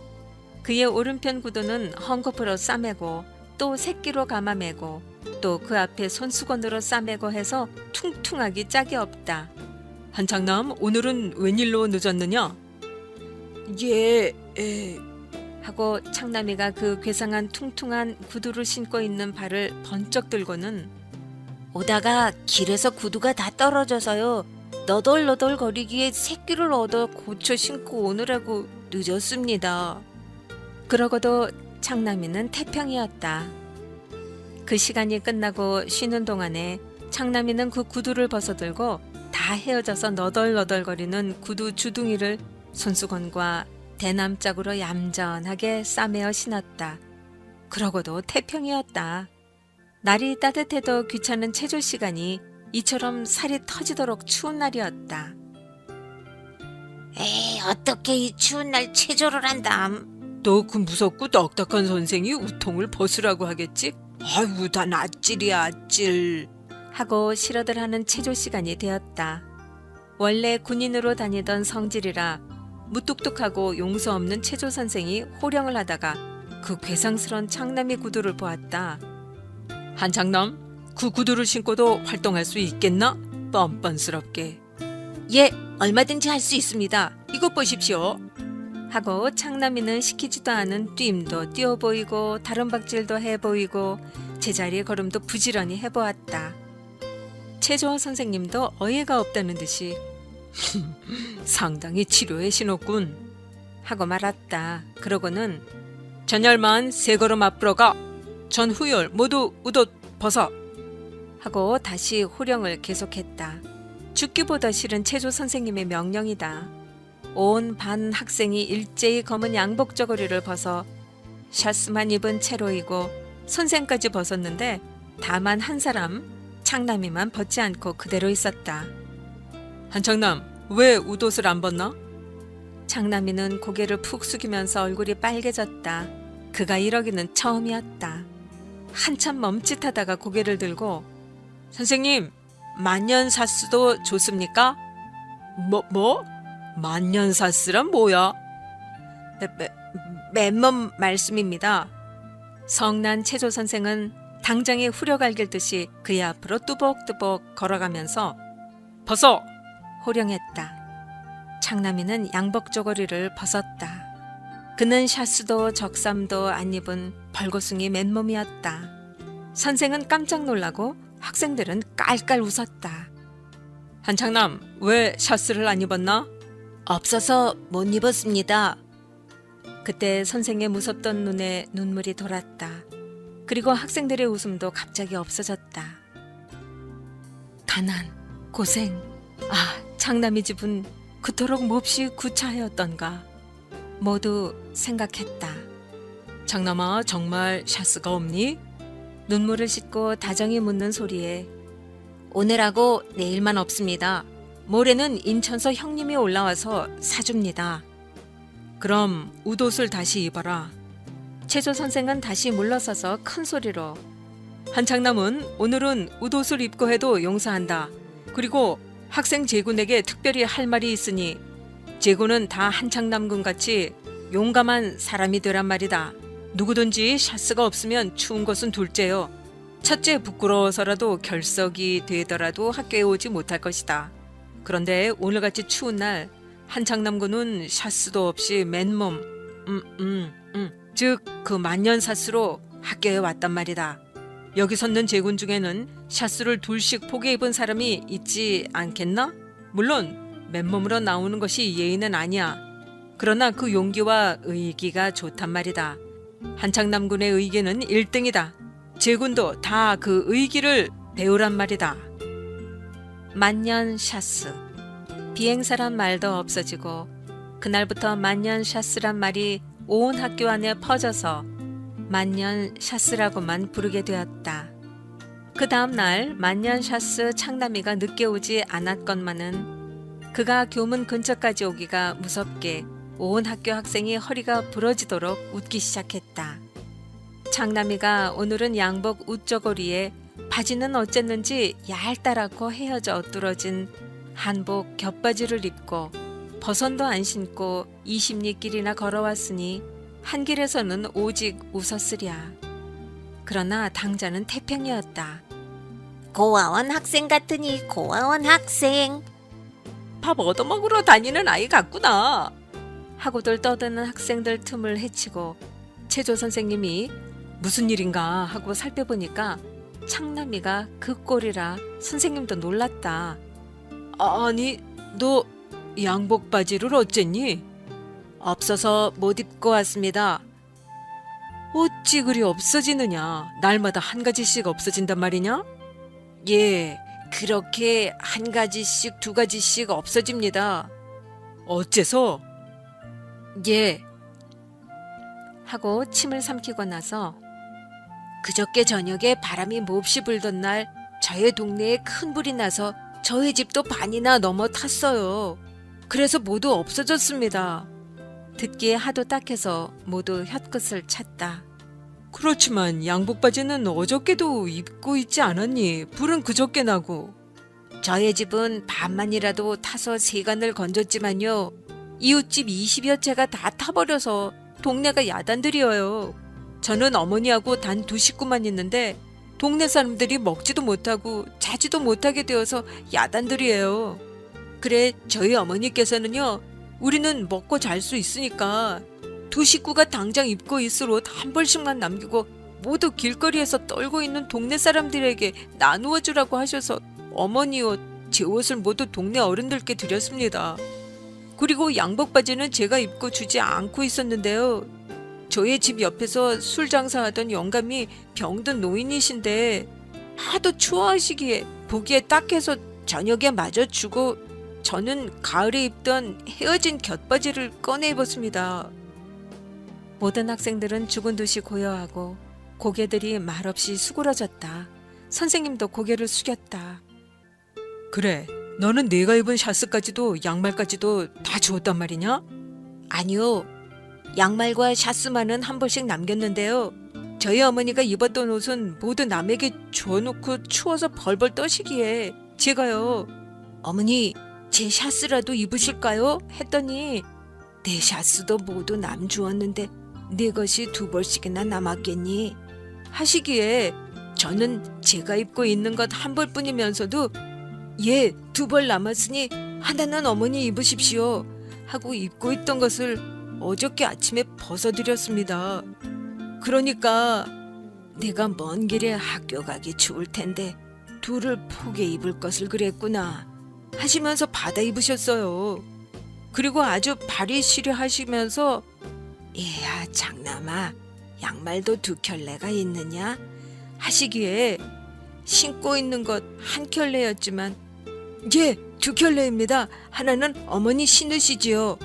그의 오른편 구두는 헝겊으로 싸매고 또 새끼로 감아매고 또 그 앞에 손수건으로 싸매고 해서 퉁퉁하기 짝이 없다. 한창남, 오늘은 웬일로 늦었느냐? 하고 창남이가 그 괴상한 퉁퉁한 구두를 신고 있는 발을 번쩍 들고는 오다가 길에서 구두가 다 떨어져서요. 너덜너덜 거리기에 새끼를 얻어 고쳐 신고 오느라고 늦었습니다. 그러고도 창남이는 태평이었다. 그 시간이 끝나고 쉬는 동안에 창남이는 그 구두를 벗어들고 다 헤어져서 너덜너덜거리는 구두 주둥이를 손수건과 대남짝으로 얌전하게 싸매어 신었다. 그러고도 태평이었다. 날이 따뜻해도 귀찮은 체조 시간이 이처럼 살이 터지도록 추운 날이었다. 에이, 어떻게 이 추운 날 체조를 한담. 너 그 무섭고 딱딱한 선생이 우통을 벗으라고 하겠지? 아이고, 다 낯질이야, 아찔. 하고 싫어들 하는 체조 시간이 되었다. 원래 군인으로 다니던 성질이라 무뚝뚝하고 용서 없는 체조 선생이 호령을 하다가 그 괴상스런 창남이 구두를 보았다. 한창남, 그 구두를 신고도 활동할 수 있겠나? 뻔뻔스럽게. 예, 얼마든지 할 수 있습니다. 이것 보십시오. 하고 창남이는 시키지도 않은 뛰임도 뛰어 보이고 다른 박질도 해 보이고 제자리 걸음도 부지런히 해보았다. 체조 선생님도 어이가 없다는 듯이 상당히 치료에 신었군 하고 말았다. 그러고는 전열만 세 걸음 앞으로 가. 전후열 모두 웃옷 벗어 하고 다시 호령을 계속했다. 죽기보다 싫은 체조 선생님의 명령이다. 온 반 학생이 일제히 검은 양복 저고리를 벗어 샤스만 입은 채로이고 선생까지 벗었는데 다만 한 사람 창남이만 벗지 않고 그대로 있었다. 한창남, 왜 웃옷을 안 벗나? 창남이는 고개를 푹 숙이면서 얼굴이 빨개졌다. 그가 이러기는 처음이었다. 한참 멈칫하다가 고개를 들고 선생님, 만년사스도 좋습니까? 뭐? 만년사스란 뭐야? 맨몸 말씀입니다. 성난 체조 선생은 당장에 후려갈길듯이 그의 앞으로 뚜벅뚜벅 걸어가면서 벗어! 호령했다. 창남이는 양복 저고리를 벗었다. 그는 샤스도 적삼도 안 입은 벌거숭이 맨몸이었다. 선생은 깜짝 놀라고 학생들은 깔깔 웃었다. 한창남, 왜 샤스를 안 입었나? 없어서 못 입었습니다. 그때 선생의 무섭던 눈에 눈물이 돌았다. 그리고 학생들의 웃음도 갑자기 없어졌다. 가난, 고생, 창남이 집은 그토록 몹시 구차하였던가. 모두 생각했다. 창남아, 정말 샤스가 없니? 눈물을 씻고 다정히 묻는 소리에 오늘하고 내일만 없습니다. 모레는 인천서 형님이 올라와서 사줍니다. 그럼 웃옷을 다시 입어라. 체조 선생은 다시 물러서서 큰 소리로 한창남은 오늘은 웃옷을 입고 해도 용서한다. 그리고 학생 제군에게 특별히 할 말이 있으니 제군은 다 한창남군 같이 용감한 사람이 되란 말이다. 누구든지 샤스가 없으면 추운 것은 둘째요. 첫째 부끄러워서라도 결석이 되더라도 학교에 오지 못할 것이다. 그런데 오늘같이 추운 날 한창남군은 샤스도 없이 맨몸 즉 그 만년사스로 학교에 왔단 말이다. 여기 섰는 제군 중에는 샤스를 둘씩 포개 입은 사람이 있지 않겠나? 물론 맨몸으로 나오는 것이 예의는 아니야. 그러나 그 용기와 의기가 좋단 말이다. 한창남군의 의기는 1등이다. 제군도 다 그 의기를 배우란 말이다. 만년 샤스. 비행사란 말도 없어지고 그날부터 만년 샤스란 말이 온 학교 안에 퍼져서 만년 샤스라고만 부르게 되었다. 그 다음 날 만년 샤스 창남이가 늦게 오지 않았건만은 그가 교문 근처까지 오기가 무섭게 온 학교 학생이 허리가 부러지도록 웃기 시작했다. 창남이가 오늘은 양복 웃저고리에 바지는 어쨌는지 얇다랗고 헤어져 엇들어진 한복 겹바지를 입고 버선도 안 신고 20리길이나 걸어왔으니 한 길에서는 오직 웃었으랴. 그러나 당자는 태평이었다. 고아원 학생 같으니 고아원 학생. 밥 얻어먹으러 다니는 아이 같구나 하고들 떠드는 학생들 틈을 헤치고 체조 선생님이 무슨 일인가 하고 살펴보니까 창남이가 그 꼴이라 선생님도 놀랐다. 아니 너 양복 바지를 어쨌니? 없어서 못 입고 왔습니다. 어찌 그리 없어지느냐? 날마다 한 가지씩 없어진단 말이냐? 예, 그렇게 한 가지씩 두 가지씩 없어집니다. 어째서? 예. 하고 침을 삼키고 나서 그저께 저녁에 바람이 몹시 불던 날 저의 동네에 큰 불이 나서 저희 집도 반이나 넘어 탔어요. 그래서 모두 없어졌습니다. 듣기에 하도 딱해서 모두 혓끝을 찼다. 그렇지만 양복 바지는 어저께도 입고 있지 않았니? 불은 그저께 나고. 저의 집은 반만이라도 타서 세간을 건졌지만요. 이웃집 20여 채가 다 타버려서 동네가 야단들이어요. 저는 어머니하고 단 2식구만 있는데 동네 사람들이 먹지도 못하고 자지도 못하게 되어서 야단들이에요. 그래 저희 어머니께서는요. 우리는 먹고 잘 수 있으니까 2식구가 당장 입고 있을 옷 한 벌씩만 남기고 모두 길거리에서 떨고 있는 동네 사람들에게 나누어 주라고 하셔서 어머니 옷, 제 옷을 모두 동네 어른들께 드렸습니다. 그리고 양복 바지는 제가 입고 주지 않고 있었는데요. 저희 집 옆에서 술 장사하던 영감이 병든 노인이신데 하도 추워하시기에 보기에 딱해서 저녁에 마저 주고 저는 가을에 입던 헤어진 곁바지를 꺼내 입었습니다. 모든 학생들은 죽은 듯이 고요하고 고개들이 말없이 수그러졌다. 선생님도 고개를 숙였다. 그래, 너는 내가 입은 샤스까지도 양말까지도 다 주었단 말이냐? 아니요. 양말과 샤스만은 한 벌씩 남겼는데요. 저희 어머니가 입었던 옷은 모두 남에게 주워놓고 추워서 벌벌 떠시기에 제가요. 어머니, 제 샤스라도 입으실까요? 했더니 내 샤스도 모두 남 주었는데 네 것이 2벌씩이나 남았겠니? 하시기에 저는 제가 입고 있는 것 한 벌뿐이면서도 예, 2벌 남았으니 하나는 어머니 입으십시오 하고 입고 있던 것을 어저께 아침에 벗어드렸습니다. 그러니까 내가 먼 길에 학교 가기 추울 텐데 2를 포개 입을 것을 그랬구나 하시면서 받아 입으셨어요. 그리고 아주 발이 시려 하시면서 이야 장남아 양말도 2켤레가 있느냐 하시기에 신고 있는 것 한 켤레였지만 예 2켤레입니다. 하나는 어머니 신으시지요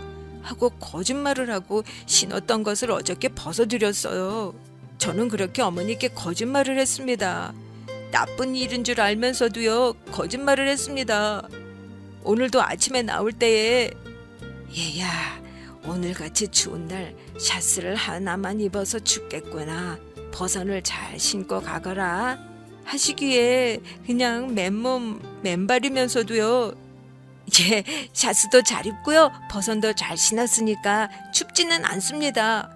하고 거짓말을 하고 신었던 것을 어저께 벗어드렸어요. 저는 그렇게 어머니께 거짓말을 했습니다. 나쁜 일인 줄 알면서도요 거짓말을 했습니다. 오늘도 아침에 나올 때에 얘야 오늘같이 추운 날 샤스를 하나만 입어서 춥겠구나 버선을 잘 신고 가거라 하시기에 그냥 맨발이면서도요 예 샤스도 잘 입고요 버선도 잘 신었으니까 춥지는 않습니다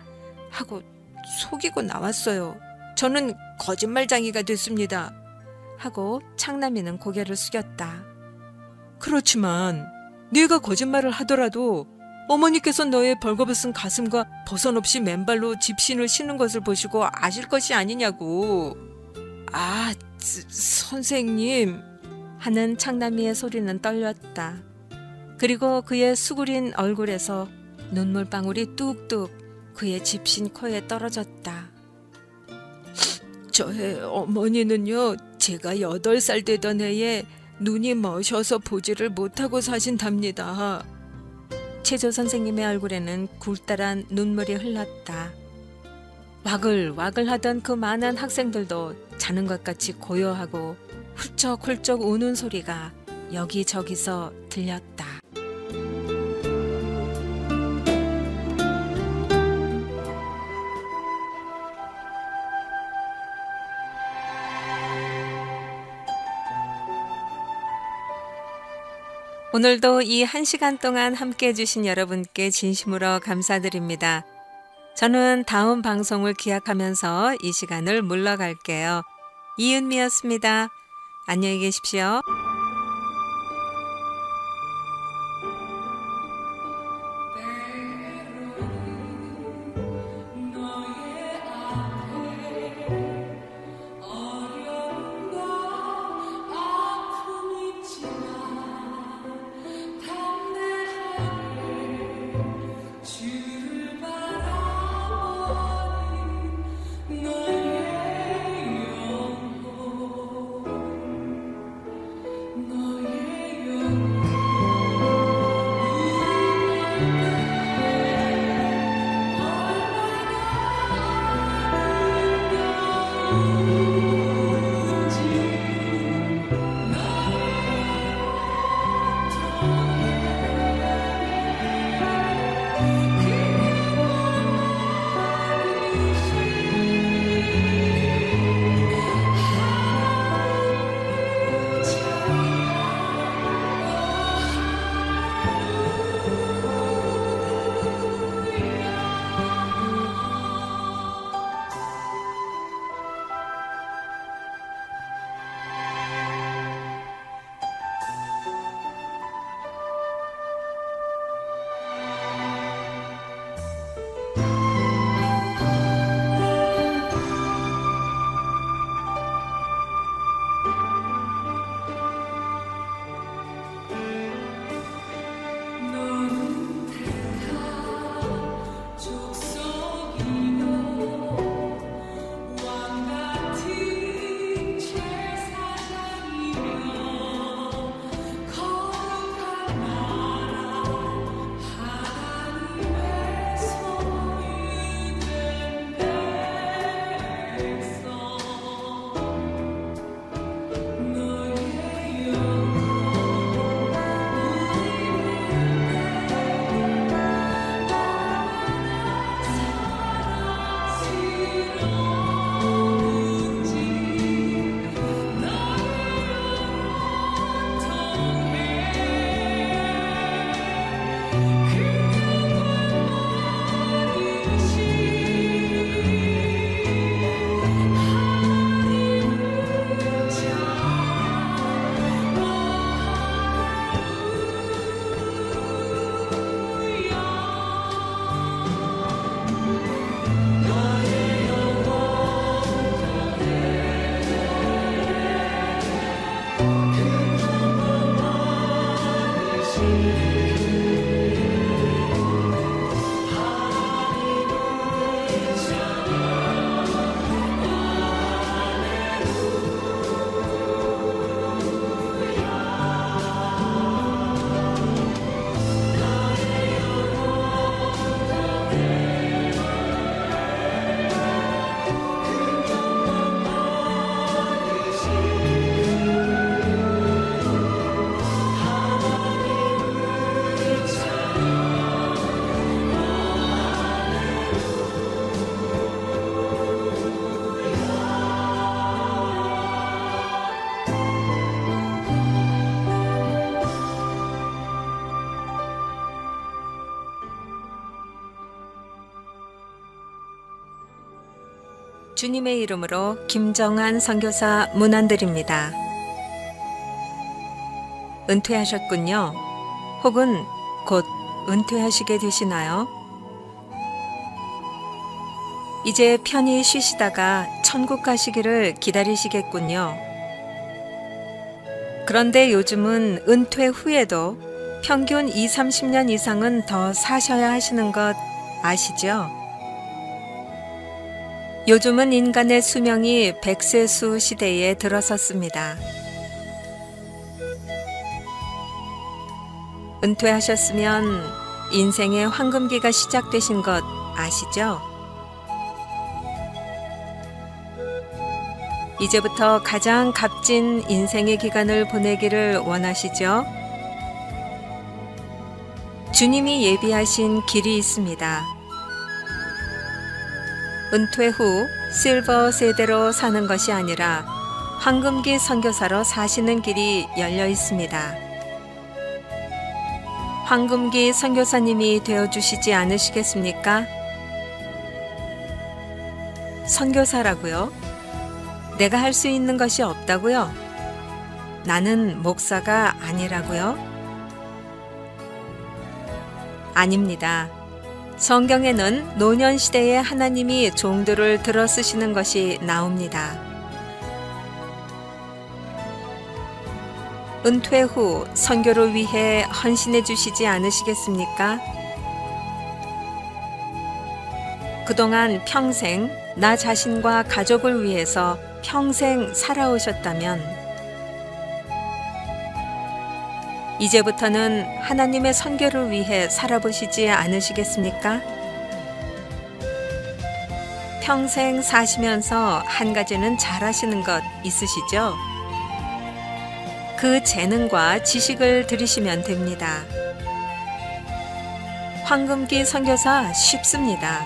하고 속이고 나왔어요. 저는 거짓말쟁이가 됐습니다. 하고 창남이는 고개를 숙였다. 그렇지만 네가 거짓말을 하더라도 어머니께서 너의 벌거벗은 가슴과 버선 없이 맨발로 집신을 신는 것을 보시고 아실 것이 아니냐고. 아, 선생님. 하는 창남이의 소리는 떨렸다. 그리고 그의 수구린 얼굴에서 눈물방울이 뚝뚝 그의 집신 코에 떨어졌다. 저의 어머니는요, 제가 8살 되던 해에 눈이 머셔서 보지를 못하고 사신답니다. 최조 선생님의 얼굴에는 굴달한 눈물이 흘렀다. 와글와글 하던 그 많은 학생들도 자는 것 같이 고요하고 훌쩍훌쩍 우는 소리가 여기저기서 들렸다. 오늘도 이 1시간 동안 함께 해주신 여러분께 진심으로 감사드립니다. 저는 다음 방송을 기약하면서 이 시간을 물러갈게요. 이은미였습니다. 안녕히 계십시오. 주님의 이름으로 김정한 선교사 문안드립니다. 은퇴하셨군요. 혹은 곧 은퇴하시게 되시나요? 이제 편히 쉬시다가 천국 가시기를 기다리시겠군요. 그런데 요즘은 은퇴 후에도 평균 20-30년 이상은 더 사셔야 하시는 것 아시죠? 요즘은 인간의 수명이 100세수 시대에 들어섰습니다. 은퇴하셨으면 인생의 황금기가 시작되신 것 아시죠? 이제부터 가장 값진 인생의 기간을 보내기를 원하시죠? 주님이 예비하신 길이 있습니다. 은퇴 후 실버 세대로 사는 것이 아니라 황금기 선교사로 사시는 길이 열려 있습니다. 황금기 선교사님이 되어주시지 않으시겠습니까? 선교사라고요? 내가 할 수 있는 것이 없다고요? 나는 목사가 아니라고요? 아닙니다. 성경에는 노년 시대에 하나님이 종들을 들어 쓰시는 것이 나옵니다. 은퇴 후 선교를 위해 헌신해 주시지 않으시겠습니까? 그동안 평생 나 자신과 가족을 위해서 평생 살아오셨다면 이제부터는 하나님의 선교를 위해 살아보시지 않으시겠습니까? 평생 사시면서 한 가지는 잘하시는 것 있으시죠? 그 재능과 지식을 들이시면 됩니다. 황금기 선교사 쉽습니다.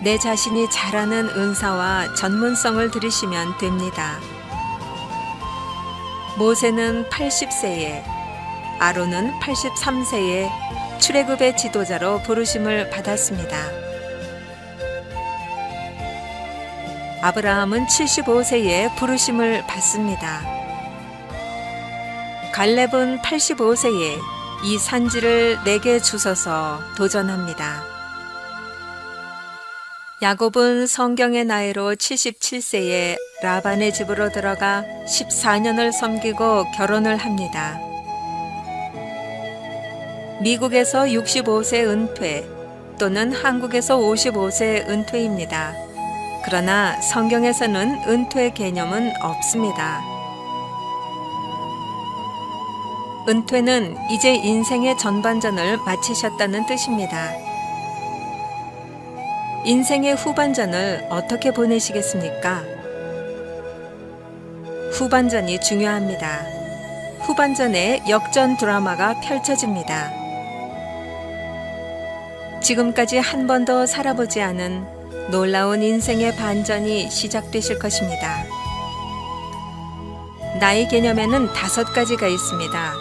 내 자신이 잘하는 은사와 전문성을 들이시면 됩니다. 모세는 80세에, 아론은 83세에 출애굽의 지도자로 부르심을 받았습니다. 아브라함은 75세에 부르심을 받습니다. 갈렙은 85세에 이 산지를 내게 주소서 도전합니다. 야곱은 성경의 나이로 77세에 라반의 집으로 들어가 14년을 섬기고 결혼을 합니다. 미국에서 65세 은퇴 또는 한국에서 55세 은퇴입니다. 그러나 성경에서는 은퇴 개념은 없습니다. 은퇴는 이제 인생의 전반전을 마치셨다는 뜻입니다. 인생의 후반전을 어떻게 보내시겠습니까? 후반전이 중요합니다. 후반전에 역전 드라마가 펼쳐집니다. 지금까지 한 번도 살아보지 않은 놀라운 인생의 반전이 시작되실 것입니다. 나이 개념에는 5가지가 있습니다.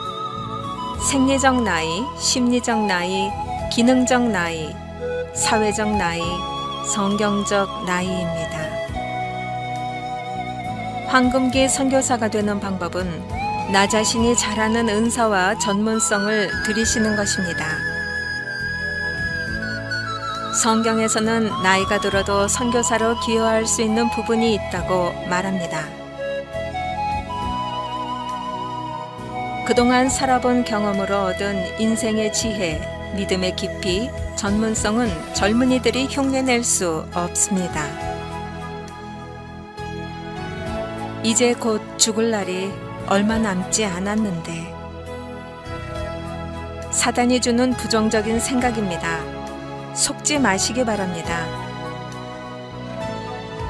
생리적 나이, 심리적 나이, 기능적 나이, 사회적 나이, 성경적 나이입니다. 황금기 선교사가 되는 방법은 나 자신이 잘하는 은사와 전문성을 들이시는 것입니다. 성경에서는 나이가 들어도 선교사로 기여할 수 있는 부분이 있다고 말합니다. 그동안 살아본 경험으로 얻은 인생의 지혜, 믿음의 깊이, 전문성은 젊은이들이 흉내낼 수 없습니다. 이제 곧 죽을 날이 얼마 남지 않았는데 사단이 주는 부정적인 생각입니다. 속지 마시기 바랍니다.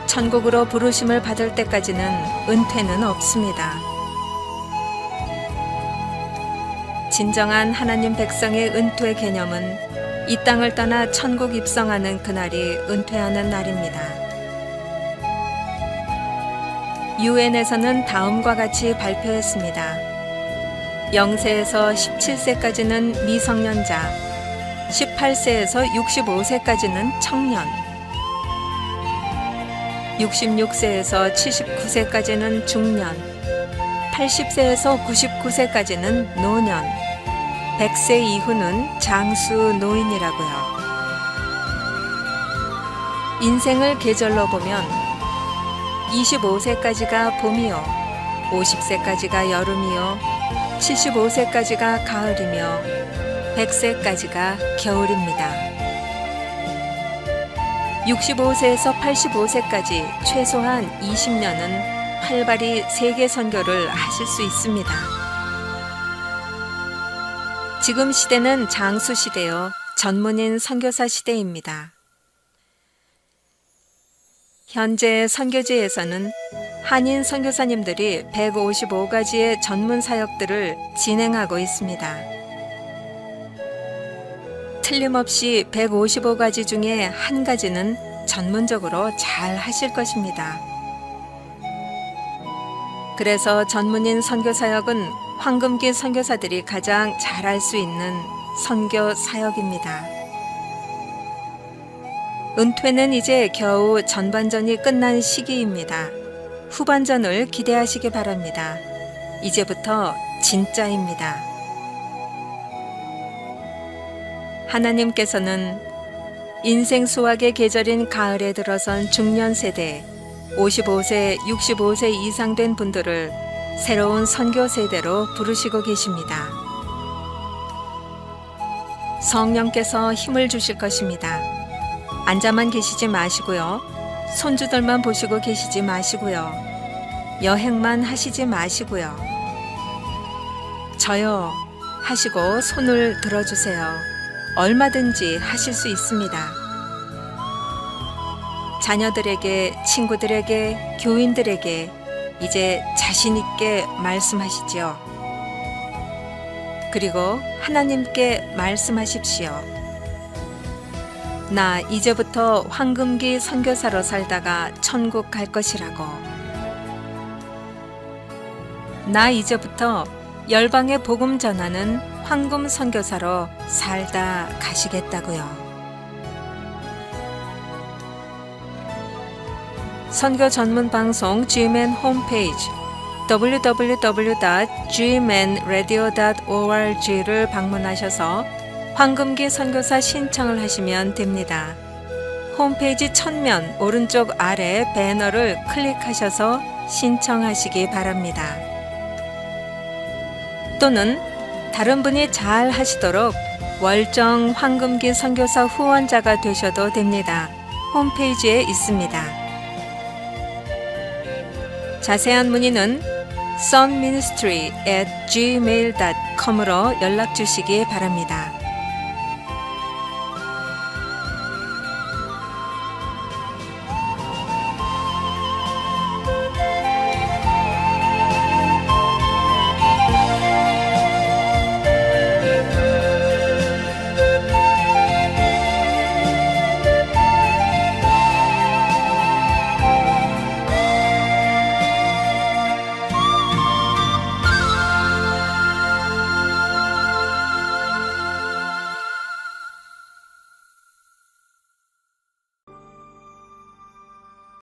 천국으로 부르심을 받을 때까지는 은퇴는 없습니다. 진정한 하나님 백성의 은퇴 개념은 이 땅을 떠나 천국 입성하는 그날이 은퇴하는 날입니다. 유엔에서는 다음과 같이 발표했습니다. 0세에서 17세까지는 미성년자, 18세에서 65세까지는 청년, 66세에서 79세까지는 중년, 80세에서 99세까지는 노년, 100세 이후는 장수 노인이라고요. 인생을 계절로 보면 25세까지가 봄이요, 50세까지가 여름이요, 75세까지가 가을이며 100세까지가 겨울입니다. 65세에서 85세까지 최소한 20년은 활발히 세계 선교를 하실 수 있습니다. 지금 시대는 장수 시대요, 전문인 선교사 시대입니다. 현재 선교지에서는 한인 선교사님들이 155가지의 전문 사역들을 진행하고 있습니다. 틀림없이 155가지 중에 한 가지는 전문적으로 잘 하실 것입니다. 그래서 전문인 선교 사역은 황금기 선교사들이 가장 잘할 수 있는 선교 사역입니다. 은퇴는 이제 겨우 전반전이 끝난 시기입니다. 후반전을 기대하시기 바랍니다. 이제부터 진짜입니다. 하나님께서는 인생 수확의 계절인 가을에 들어선 중년 세대, 55세, 65세 이상 된 분들을 새로운 선교 세대로 부르시고 계십니다. 성령께서 힘을 주실 것입니다. 앉아만 계시지 마시고요. 손주들만 보시고 계시지 마시고요. 여행만 하시지 마시고요. 저요 하시고 손을 들어주세요. 얼마든지 하실 수 있습니다. 자녀들에게, 친구들에게, 교인들에게 이제 자신 있게 말씀하시지요. 그리고 하나님께 말씀하십시오. 나 이제부터 황금기 선교사로 살다가 천국 갈 것이라고. 나 이제부터 열방에 복음 전하는 황금 선교사로 살다 가시겠다고요. 선교 전문 방송 GMN 홈페이지 www.gmanradio.org를 방문하셔서 황금기 선교사 신청을 하시면 됩니다. 홈페이지 첫면 오른쪽 아래 배너를 클릭하셔서 신청하시기 바랍니다. 또는 다른 분이 잘 하시도록 월정 황금기 선교사 후원자가 되셔도 됩니다. 홈페이지에 있습니다. 자세한 문의는 sonministry@gmail.com으로 연락 주시기 바랍니다.